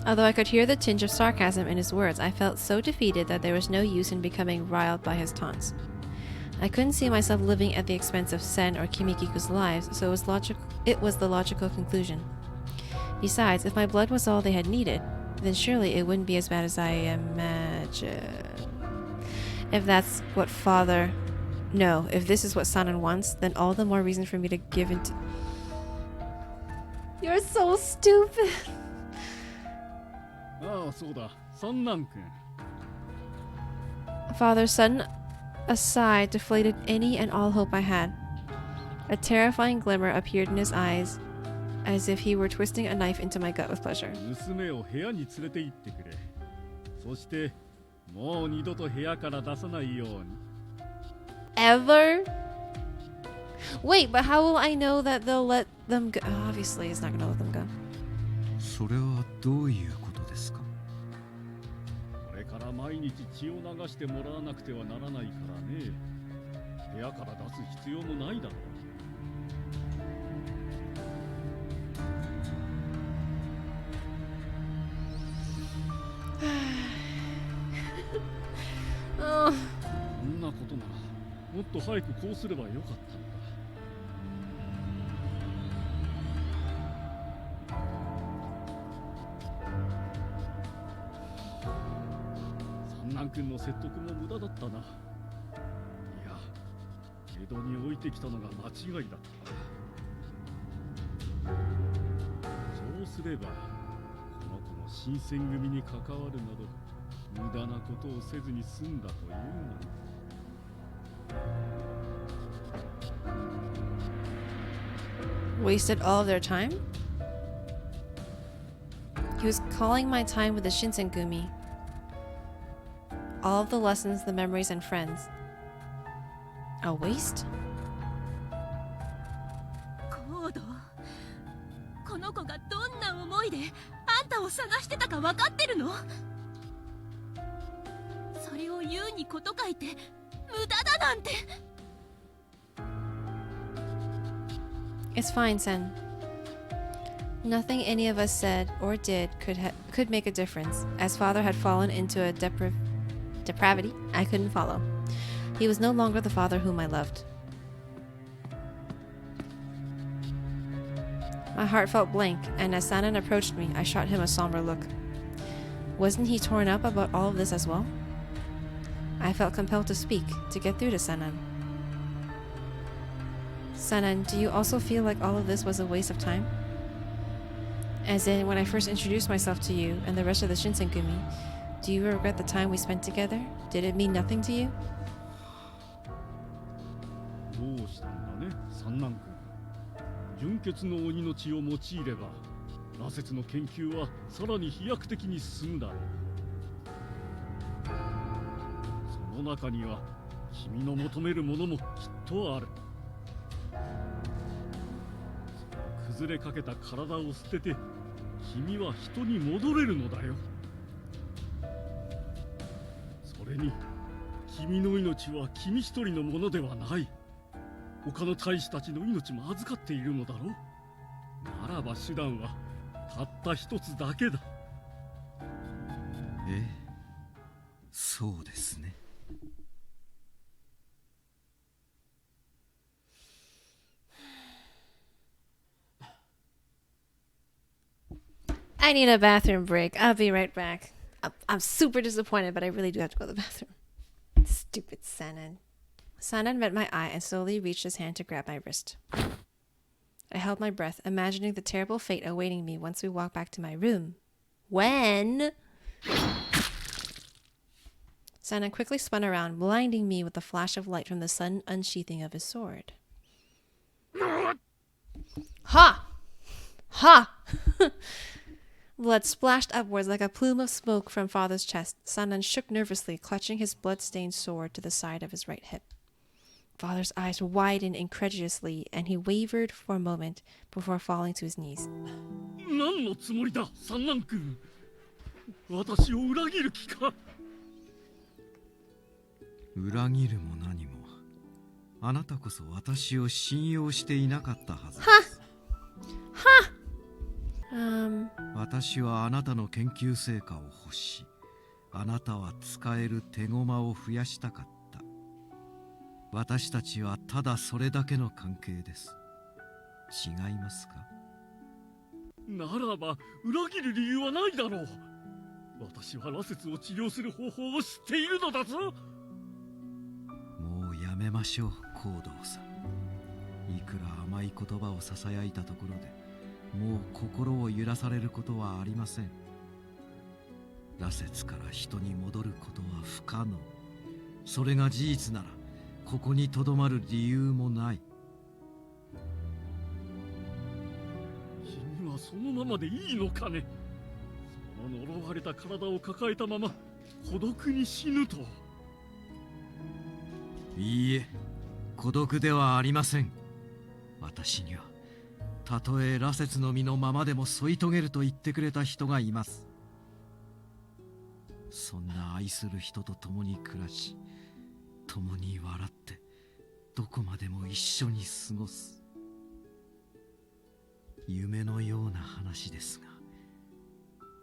Although I could hear the tinge of sarcasm in his words, I felt so defeated that there was no use in becoming riled by his taunts. I couldn't see myself living at the expense of Sen or Kimikiku's lives, so it was the logical conclusion. Besides, if my blood was all they had needed, then surely it wouldn't be as bad as I imagined. If that's what Father... No, if this is what Sanan wants, then all the more reason for me to give in to... You're so stupid!
ああ、そうだ、三男君。
Father's sudden aside deflated any and all hope I had. A terrifying glimmer appeared in his eyes, as if he were twisting a knife into my gut with pleasure.
娘を部屋に連れて行ってくれ。そして、もう二度と部屋から出さないように。
Ever? Wait, but how will I know that they'll let them go? Obviously, he's not gonna let them go.
それはどういうことですか？
これから毎日血を流してもらわなくてはならないからね。部屋から出す必要もないだろう。
Oh.
こんなことならもっと早くこうすればよかったんだ。三男君の説得も無駄だったな。いや、江戸に置いてきたのが間違いだった。そうすればこの子の新選組に関わるなど無駄なことをせずに済んだというのに。
Wasted all of their time? He was calling my time with the Shinsengumi. All of the lessons, the memories, and friends. A waste?
コード、この子がどんな思いであんたを探してたか分かってるの？それを言うにこと書いて無駄だなんて。
It's fine, Sen. Nothing any of us said or did could make a difference, as Father had fallen into a depravity I couldn't follow. He was no longer the father whom I loved. My heart felt blank, and as Sanan approached me, I shot him a somber look. Wasn't he torn up about all of this as well? I felt compelled to speak, to get through to Sanan. Sanan, do you also feel like all of this was a waste of time? As in, when I first introduced myself to you and the rest of the Shinsengumi, do you regret the time we spent together? Did it mean nothing to you?
どうしたんだね、三男君。純血の鬼の血を用いれば、羅刹の研究はさらに飛躍的に進むだろう。その中には君の求めるものもきっとある。崩れかけた体を捨てて、君は人に戻れるのだよ。それに、君の命は君一人のものではない。他の大使たちの命も預かっているのだろう。ならば手段はたった一つだけだ。
ええ、そうですね。
I need a bathroom break. I'll be right back. I'm super disappointed, but I really do have to go to the bathroom. Stupid Sanan. Sanan met my eye and slowly reached his hand to grab my wrist. I held my breath, imagining the terrible fate awaiting me once we walked back to my room. When? Sanan quickly spun around, blinding me with the flash of light from the sudden unsheathing of his sword. Ha! Ha! Blood splashed upwards like a plume of smoke from father's chest. Sanan shook nervously, clutching his blood-stained sword to the side of his right hip. Father's eyes widened incredulously, and he wavered for a moment before falling to his knees.
何のつもりだ、三男君。私を裏切る気か。
裏切るも何も、あなたこそ私を信用していなかったはずです。私はあなたの研究成果を欲し、あなたは使える手駒を増やしたかった。私たちはただそれだけの関係です。違いますか？
ならば裏切る理由はないだろう。私は羅刹を治療する方法を知っているのだぞ。
もうやめましょう、行動さん。いくら甘い言葉をささやいたところで、もう心を揺らされることはありません。羅刹から人に戻ることは不可能。それが事実なら、ここにとどまる理由もない。
君はそのままでいいのかね。その呪われた体を抱えたまま孤独に死ぬと。
いいえ、孤独ではありません。私にはたとえ羅刹の身のままでも添い遂げると言ってくれた人がいます。そんな愛する人と共に暮らし、共に笑ってどこまでも一緒に過ごす。夢のような話ですが、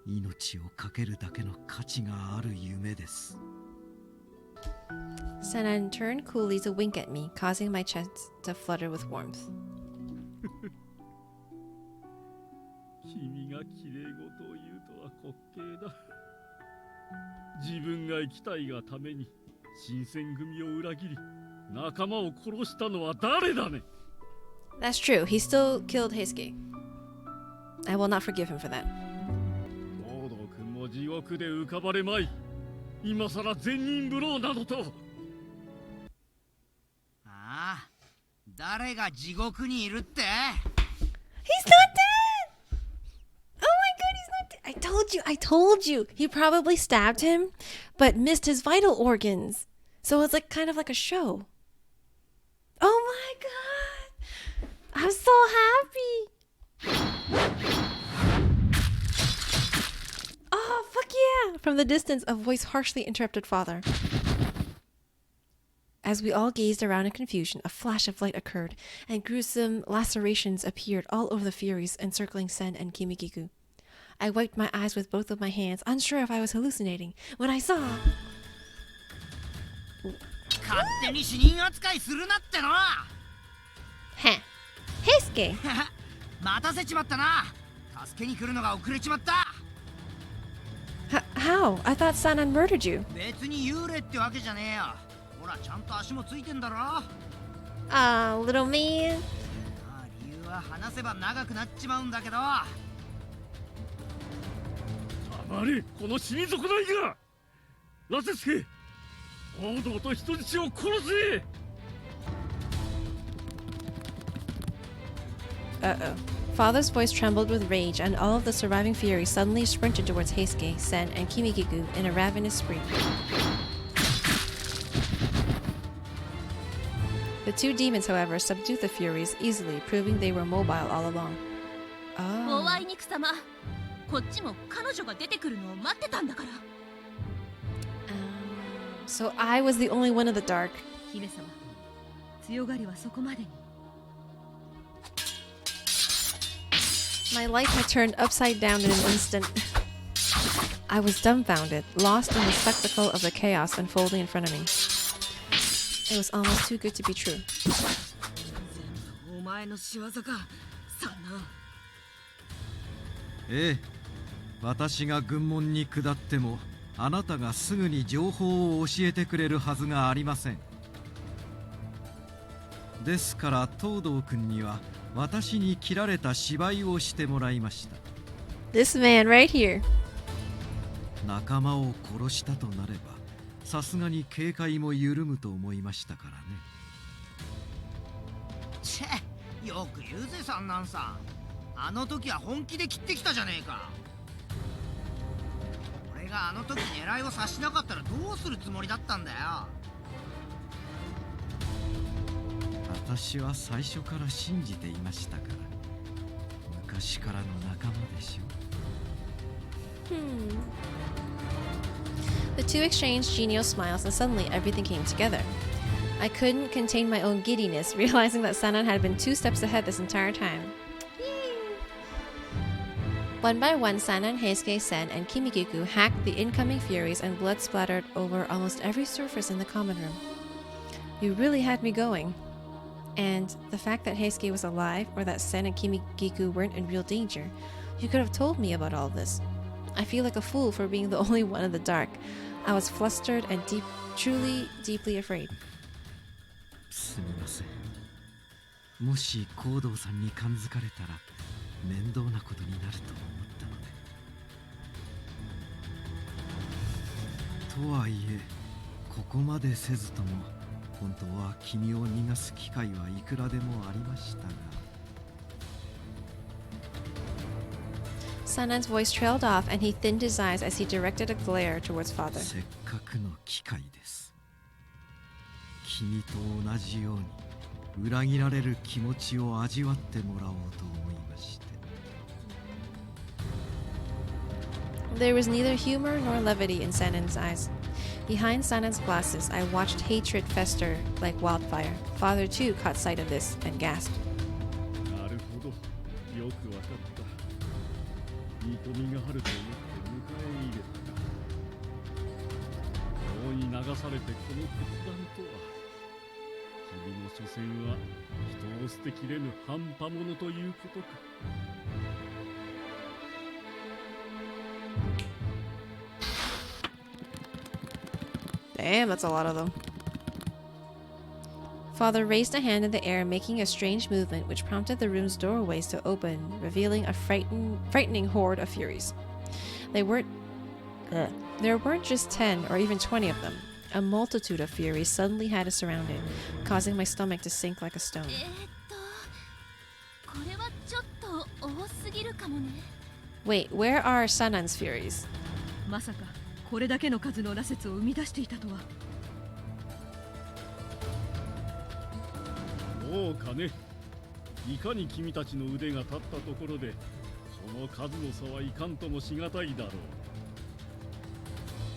命を懸けるだけの価値がある夢です。
Sanan turned coolly to wink at me, causing my chest to flutter with warmth.
君がきれい事を言うとは滑稽だ。自分が生きたいがために新選組を裏切り、仲間を殺したのは誰だね。
That's true. He still killed Heisuke. I will not forgive him for that.
東堂君も地獄で浮かばれまい。今さら善人ぶろうなどと。
ああ、誰が地獄にいるって？
He's not dead! Oh my god, he's not dead! I told you! He probably stabbed him, but missed his vital organs. So it's like kind of like a show. Oh my god! I'm so happy! Oh, fuck yeah! From the distance, a voice harshly interrupted father. As we all gazed around in confusion, a flash of light occurred, and gruesome lacerations appeared all over the Furies encircling Sen and Kimikiku. I wiped my eyes with both of my hands, unsure if I was hallucinating, when I saw...
勝手に死人扱いするなっての。
Heh. Heisuke!
待たせちまったな。助けに来るのが遅れちまった。
How? I thought Sanan murdered you.
別に幽霊ってわけじゃねえよ。ほら、ちゃんと足もついてんだろ。
Ah, little man.
理由は話せば長くなっちまうんだけど。
黙れ、この死に損ないが。羅刹家、東堂と人質を殺せ。
Uh-oh. Father's voice trembled with rage, and all of the surviving Furies suddenly sprinted towards Heisuke, Sen, and Kimikiku in a ravenous spree. The two demons, however, subdued the Furies easily, proving they were mobile all along.
お
Oh.
あいにくさま、こっちも彼女が出てくるのを待ってたんだから。
So I was the only one in the dark.
姫様、強がりはそこまでに。
My life had turned upside down in an instant. I was dumbfounded, lost in the spectacle of the chaos unfolding in front of me. It was almost too good to be true.
お前の仕業か、サナ。
ええ、私が軍門に下ってもあなたがすぐに情報を教えてくれるはずがありません。ですから東堂君には私に切られた芝居をしてもらいました。
This man right here.
仲間を殺したとなればさすがに警戒も緩むと思いましたからね。
チェ、よく言うぜ三男さん。あの時は本気で切ってきたじゃねえか。俺があの時狙いを察しなかったらどうするつもりだったんだよ。
私は最初から信じていましたから。昔からの仲間でしょ。
The two exchanged genial smiles, and suddenly everything came together. I couldn't contain my own giddiness, realizing that Sanan had been 2 steps ahead this entire time. One by one, Sanan, Heisuke, Sen, and Kimikiku hacked the incoming furies, and blood splattered over almost every surface in the common room. You really had me going. And the fact that Heisuke was alive, or that Sen and Kimikiku weren't in real danger, you could have told me about all this. I feel like a fool for being the only one in the dark. I was flustered and truly deeply afraid.
すみません。もし行動さんに感づかれたら面倒なことになると思ったので。とはいえ、ここまでせずとも本当は君を逃がす機会はいくらでもありましたが。
Sanan's voice trailed off, and he thinned his eyes as he directed a glare towards father.
せっかくの機会です。君と同じように裏切られる気持ちを味わってもらおうと思いまして。
There was neither humor nor levity in Sanan's eyes. Behind Sanan's glasses, I watched hatred fester like wildfire. Father too caught sight of this and gasped.
なるほど、よくわかった。見込みがあると思って迎え入れたか。法に流されてこの決断とは。君の所詮は人を捨てきれぬ半端者ということか。
Damn, that's a lot of them. Father raised a hand in the air, making a strange movement which prompted the room's doorways to open, revealing a frightening horde of furies. There weren't just 10 or even 20 of them. A multitude of furies suddenly had us surrounded, causing my stomach to sink like a stone.
これはちょっと多すぎるかもね。
Wait, where are Sanan's furies?
まさかこれだけの数の羅刹を生み出していたとは。
どうかね。いかに君たちの腕が立ったところでその数の差はいかんともしがたいだろう。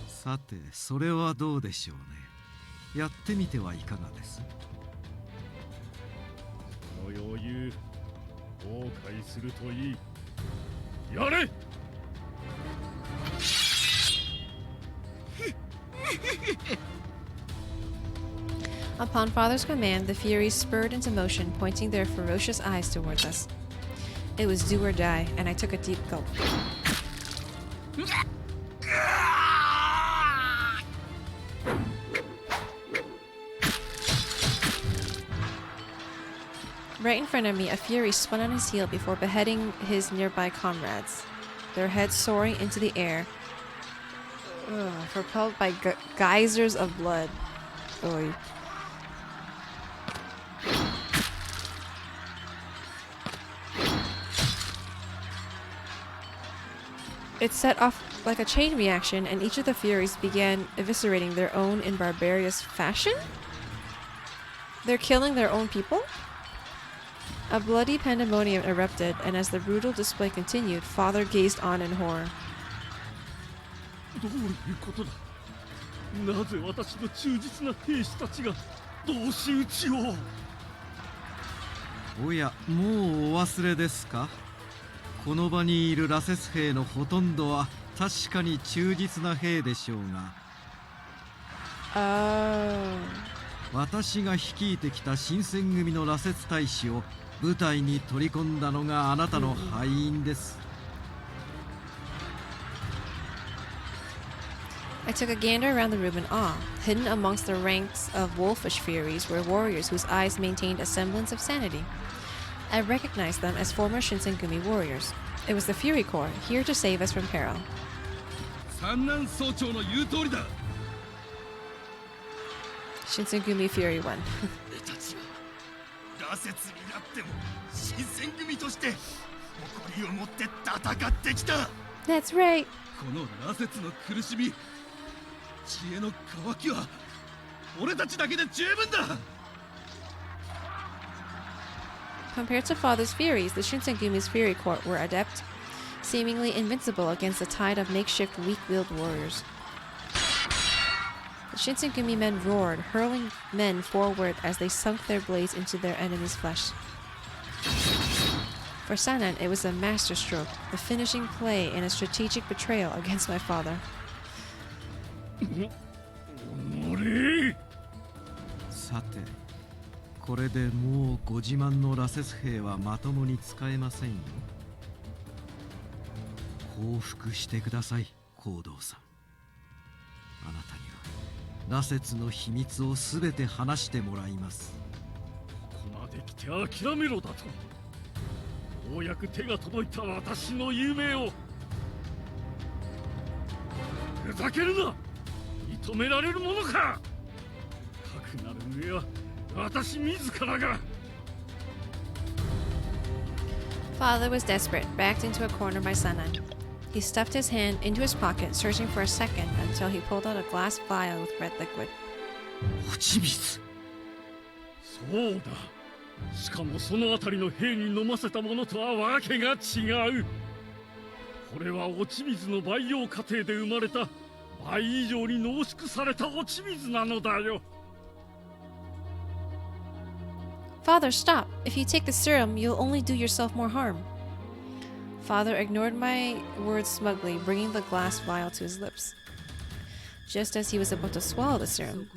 さて、それはどうでしょうね。やってみてはいかがです？
この余裕後悔するといい。やれ。
Upon Father's command, the Furies spurred into motion, pointing their ferocious eyes towards us. It was do or die, and I took a deep gulp. Right in front of me, a Fury spun on his heel before beheading his nearby comrades, their heads soaring into the air, propelled by geysers of blood. Oy. It set off like a chain reaction, and each of the Furies began eviscerating their own in barbarous fashion? They're killing their own people? A bloody pandemonium erupted, and as the brutal display continued, Father gazed on in horror.
どういうことだ。なぜ私の忠実な兵士たちが同士討ちを。
おや、もうお忘れですか？この場にいる羅刹兵のほとんどは確かに忠実な兵でしょうが、私が率いてきた新選組の羅刹大使を部隊に取り込んだのがあなたの敗因です。
I took a gander around the room in awe. Hidden amongst the ranks of wolfish furies were warriors whose eyes maintained a semblance of sanity. I recognized them as former Shinsengumi warriors. It was the Fury Corps, here to save us from peril.
Sanan 総長の言う通りだ。
Shinsengumi Fury 1.
俺たちは羅刹になっても新選組として誇りを持って戦ってきた。
That's right.
この羅刹の苦しみ、知恵の渇きは俺たちだけで十分だ。
Compared to Father's Furies, the Shinsengumi's Fury Court were adept, seemingly invincible against the tide of makeshift weak-willed warriors. The Shinsengumi men roared, hurling men forward as they sunk their blades into their enemy's flesh. For Sanan, it was a masterstroke, the finishing play in a strategic betrayal against my father.
さて、これでもうご自慢の羅刹兵はまともに使えませんよ。降伏してください、行動さん。あなたには羅刹の秘密をすべて話してもらいます。
ここまで来て諦めろだと。ようやく手が届いた私の夢を。ふざけるな。認められるものか。かくなる上は私自らが。
Father was desperate, backed into a corner by Sanan. He stuffed his hand into his pocket, searching for a second until he pulled out a glass vial with red liquid.
落ち水。
そうだ。しかもその辺りの兵に飲ませたものとはわけが違う。これは落ち水の培養過程で生まれた倍以上に濃縮された落ち水なのだよ。
Father, stop! If you take the serum, you'll only do yourself more harm. Father ignored my words smugly, bringing the glass vial to his lips. Just as he was about to swallow the serum,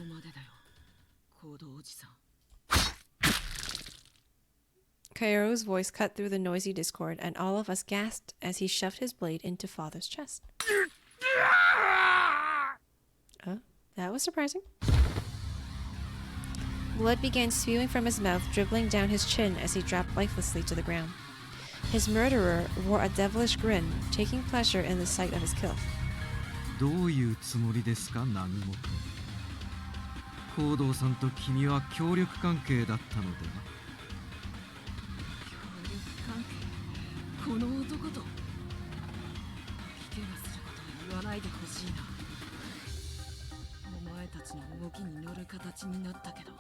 Kairo's voice cut through the noisy discord, and all of us gasped as he shoved his blade into Father's chest. That was surprising. Blood began spewing from his mouth, dribbling down his chin as he dropped lifelessly to the ground. His murderer wore a devilish grin, taking pleasure in the sight of his kill.
どういうつもりですか、南雲君。行動さんと君は協力関係だったのでは。
この男とひけがすることを言わないでほしいな。お前たちの動きに乗る形になったけど、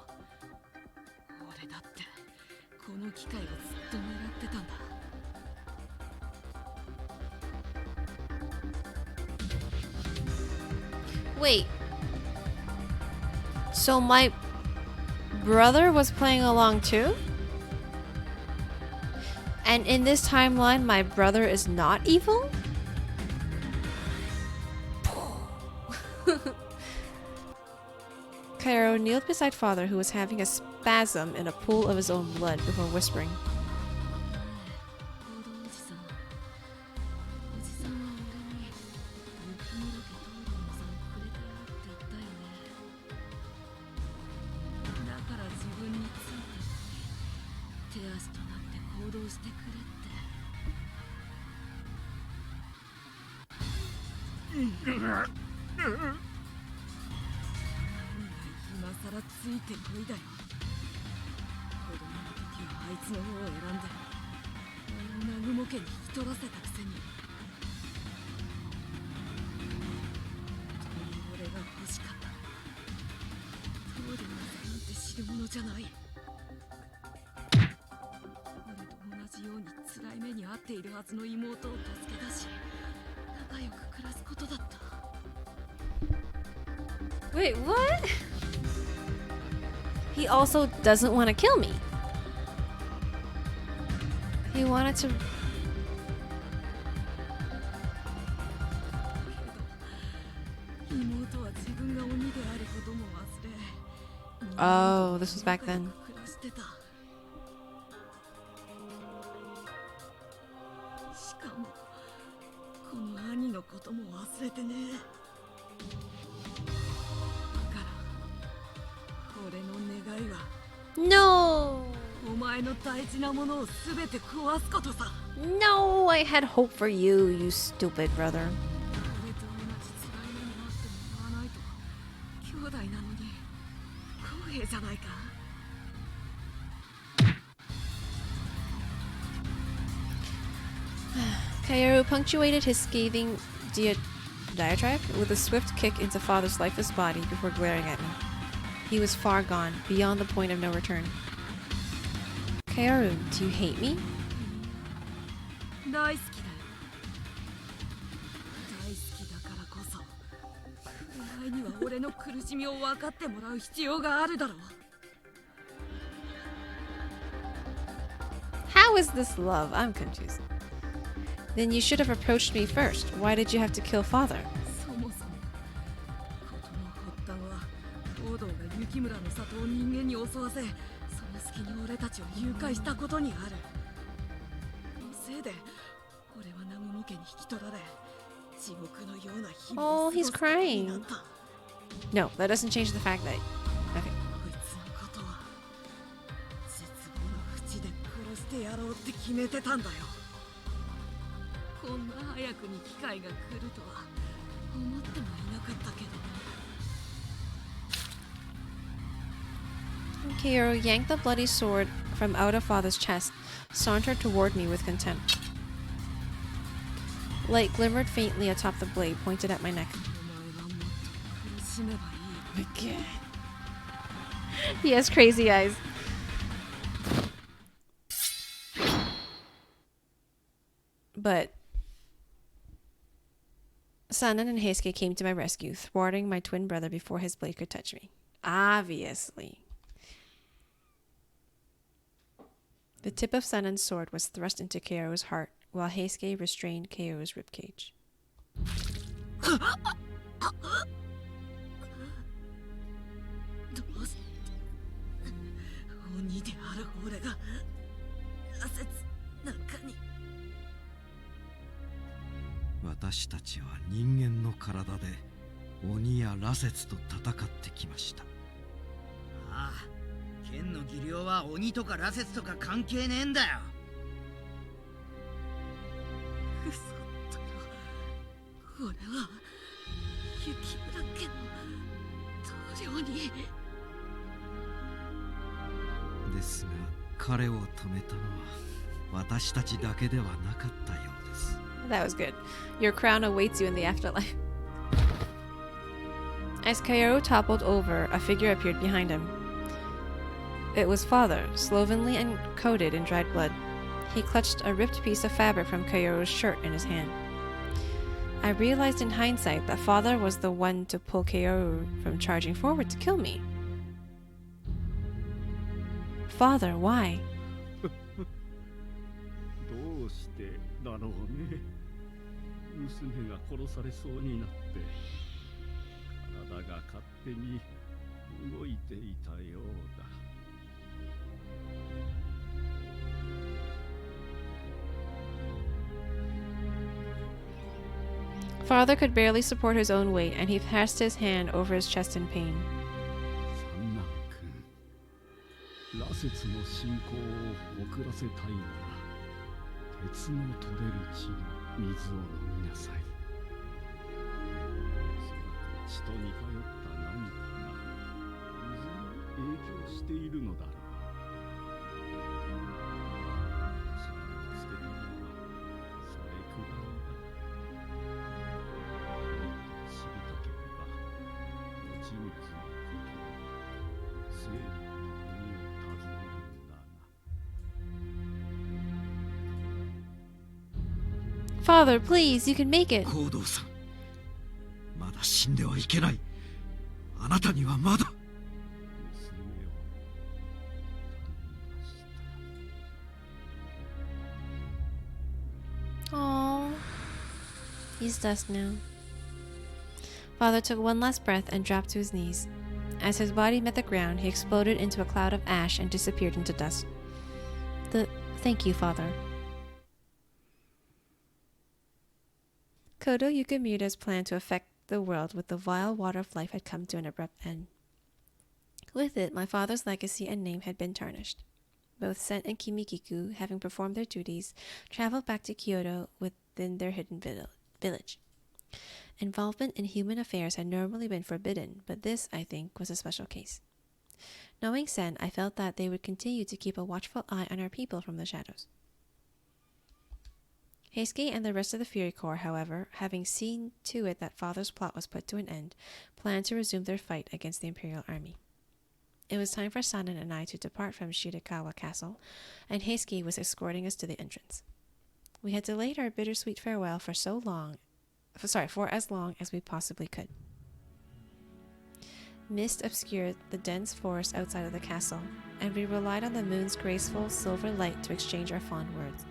俺だってこの機会をずっと狙ってたんだ。
Wait. So my brother was playing along too? And in this timeline, my brother is not evil? Kairo kneeled beside Father, who was having a spasm in a pool of his own blood, before whispering. Wait, what? He also doesn't want to kill me. He wanted to...
であることも忘れ
Oh, this was back then.
暮らしてた。しかもこの兄のことも忘れてね。だから俺の願いは
No!
お前の大事なものを全て壊すことさ。
No, I had hope for you, you stupid brother.
俺と同じ辛い目に遭ってもらわないと兄弟なのに不公平じゃないか。
Kaoru punctuated his scathing diatribe with a swift kick into father's lifeless body before glaring at me. He was far gone, beyond the point of no return. Kaoru, do you hate me?
大好きだよ。大好きだからこそお前には俺の苦しみを分かってもらう必要があるだろう。
How is this love? I'm confused. Then you should have approached me first. Why did you have to kill father?
そもそも事の発端は東堂が雪村の里を人間に襲わせ、その隙に俺たちを誘拐したことにある。のせいで俺は南雲家に引き取られ、地獄のような日々を
Oh,
過
he's
ごすことにな
crying.
った。
No, that doesn't change the fact that... Okay.
こいつのことは絶望の淵で殺してやろうって決めてたんだよ。こんな早くに機会が来るとは思ってもいなかったけど。
Kaoru yanked the bloody sword from out of father's chest, sauntered toward me with contempt. Light glimmered faintly atop the blade, pointed at my neck.
お前はもっと苦しめばいい。
Again. He has crazy eyes. But Sanan and Heisuke came to my rescue, thwarting my twin brother before his blade could touch me. Obviously. The tip of Sanan's sword was thrust into Kaoru's heart, while Heisuke restrained Kaoru's ribcage.
どうして鬼である俺が羅刹なんかに。
私たちは人間の体で鬼や羅刹と戦ってきました。
ああ、剣の技量は鬼とか羅刹とか関係ねえんだよ。
嘘だろ。俺は雪村家の同僚に。
ですが彼を止めたのは私たちだけではなかったようです。
That was good. Your crown awaits you in the afterlife. As Kaoru toppled over, a figure appeared behind him. It was father, slovenly and coated in dried blood. He clutched a ripped piece of fabric from Kaoru's shirt in his hand. I realized in hindsight that father was the one to pull Kaoru from charging forward to kill me. Father, why?
どうしてだろうね。娘が殺されそうになって体が勝手に動いていたようだ。
Father could barely support his own weight, and he passed his hand over his chest in pain.
三男君、羅刹の進行を遅らせたいなら鉄の取れる血の水を飲みなさい。おそらく血と似通った何かが水に影響しているのだろう。私が見つけたのはそれくらいだ。 知りたければ後々のことを生の国を訪ねるんだが。
Father, please, you can make it.
行動さん、まだ死んではいけない。あなたにはまだ。
娘を頼みました。
Aww. He's dust now. Father took one last breath and dropped to his knees. As his body met the ground, he exploded into a cloud of ash and disappeared into dust. Thank you, Father. Kodo Yukimura's plan to affect the world with the vile water of life had come to an abrupt end. With it, my father's legacy and name had been tarnished. Both Sen and Kimikiku, having performed their duties, traveled back to Kyoto within their hidden village. Involvement in human affairs had normally been forbidden, but this, I think, was a special case. Knowing Sen, I felt that they would continue to keep a watchful eye on our people from the shadows. Heisuke and the rest of the Fury Corps, however, having seen to it that Father's plot was put to an end, planned to resume their fight against the Imperial Army. It was time for Sanan and I to depart from Shirakawa Castle, and Heisuke was escorting us to the entrance. We had delayed our bittersweet farewell for as long as we possibly could. Mist obscured the dense forest outside of the castle, and we relied on the moon's graceful silver light to exchange our fond words.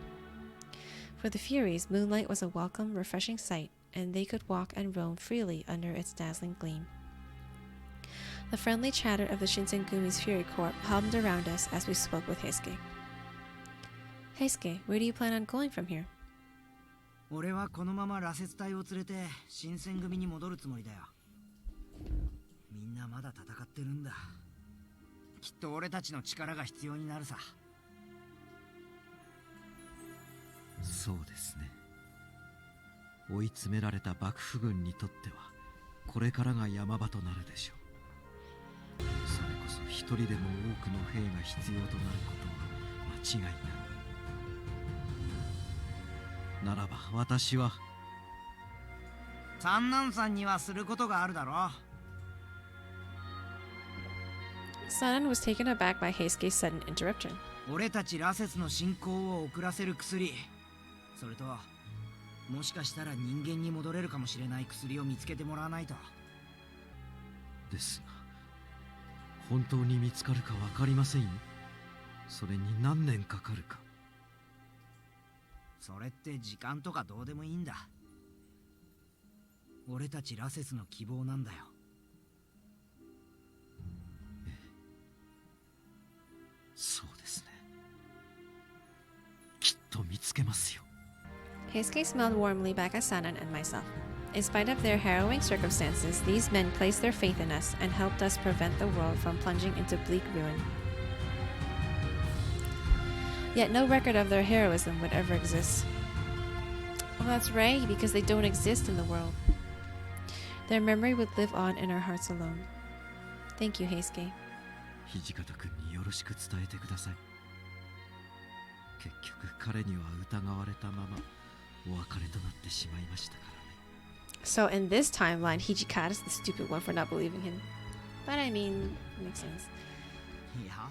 For the Furies, moonlight was a welcome, refreshing sight, and they could walk and roam freely under its dazzling gleam. The friendly chatter of the Shinsengumi's Fury Corps hummed around us as we spoke with Heisuke. Heisuke, where do you plan on going from here?
俺はこのまま羅刹隊を連れて新選組に戻るつもりだよ。みんなまだ戦ってるんだ。きっと俺たちの力が必要になるさ。
そうですね。追い詰められた幕府軍にとってはこれからが山場となるでしょう。それこそ一人でも多くの兵が必要となることは間違いない。ならば私は
三男さんにはすることがあるだろ。
Sanan was taken aback by Heisuke's sudden interruption.
俺たち羅刹の進行を遅らせる薬、それともしかしたら人間に戻れるかもしれない薬を見つけてもらわないと。
ですが本当に見つかるか分かりませんよ。それに何年かかるか。
それって時間とかどうでもいいんだ。俺たち羅刹の希望なんだよ。
そうですね。きっと見つけますよ。
Heisuke smiled warmly back at Sanan and myself. In spite of their harrowing circumstances, these men placed their faith in us and helped us prevent the world from plunging into bleak ruin. Yet no record of their heroism would ever exist. Oh, that's right, because they don't exist in the world. Their memory would live on in our hearts alone. Thank you, Heisuke.
土方君によろしく伝えてください。結局彼には疑われたままお別れとなってしまいましたからね。
So in this timeline, Hijikata's the stupid one for not believing him. But I mean, it makes sense.
いや、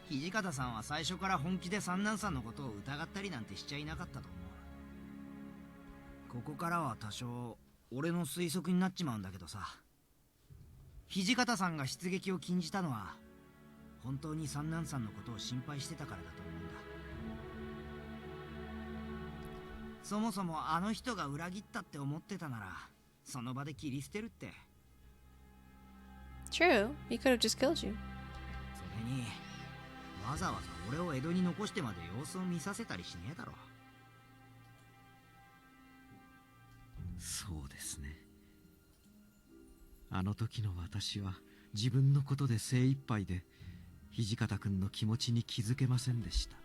土方さんは最初から本気で三男さんのことを疑ったりなんてしちゃいなかったと思う。ここからは多少俺の推測になっちまうんだけどさ、土方さんが出撃を禁じたのは本当に三男さんのことを心配してたからだと思うんだ。そもそもあの人が裏切ったって思ってたならその場で切り捨てるって。
True, he could have just killed you.
それにわざわざ俺を江戸に残してまで様子を見させたりしねえだろ。
そうですね。あの時の私は自分のことで精一杯で土方君の気持ちに気づけませんでした。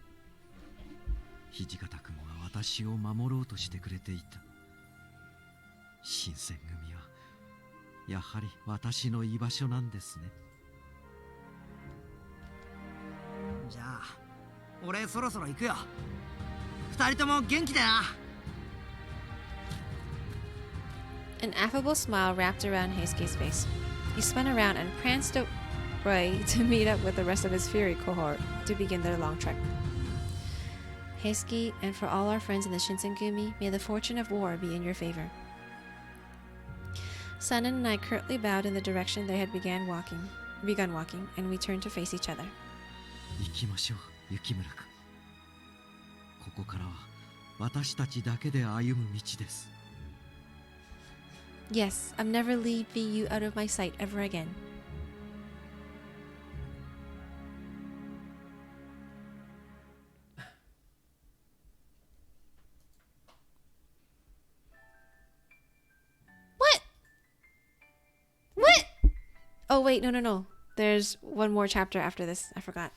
土方君は私を守ろうとしてくれていた。新選組はやはり私の居場所なんですね。
じゃあ俺そろそろ行くよ。二人とも元気でな。
An affable smile wrapped around Heisuke's face. He spun around and pranced away to meet up with the rest of his Fury cohort to begin their long trek. Heisuke, and for all our friends in the Shinsengumi, may the fortune of war be in your favor. Sanan and I curtly bowed in the direction they had begun walking, and we turned to face each other.
行きましょう、雪村君。ここからは私たちだけで歩む道です。
Yes, I'm never leaving you out of my sight ever again. What? What? Oh, wait, no. There's one more chapter after this. I forgot.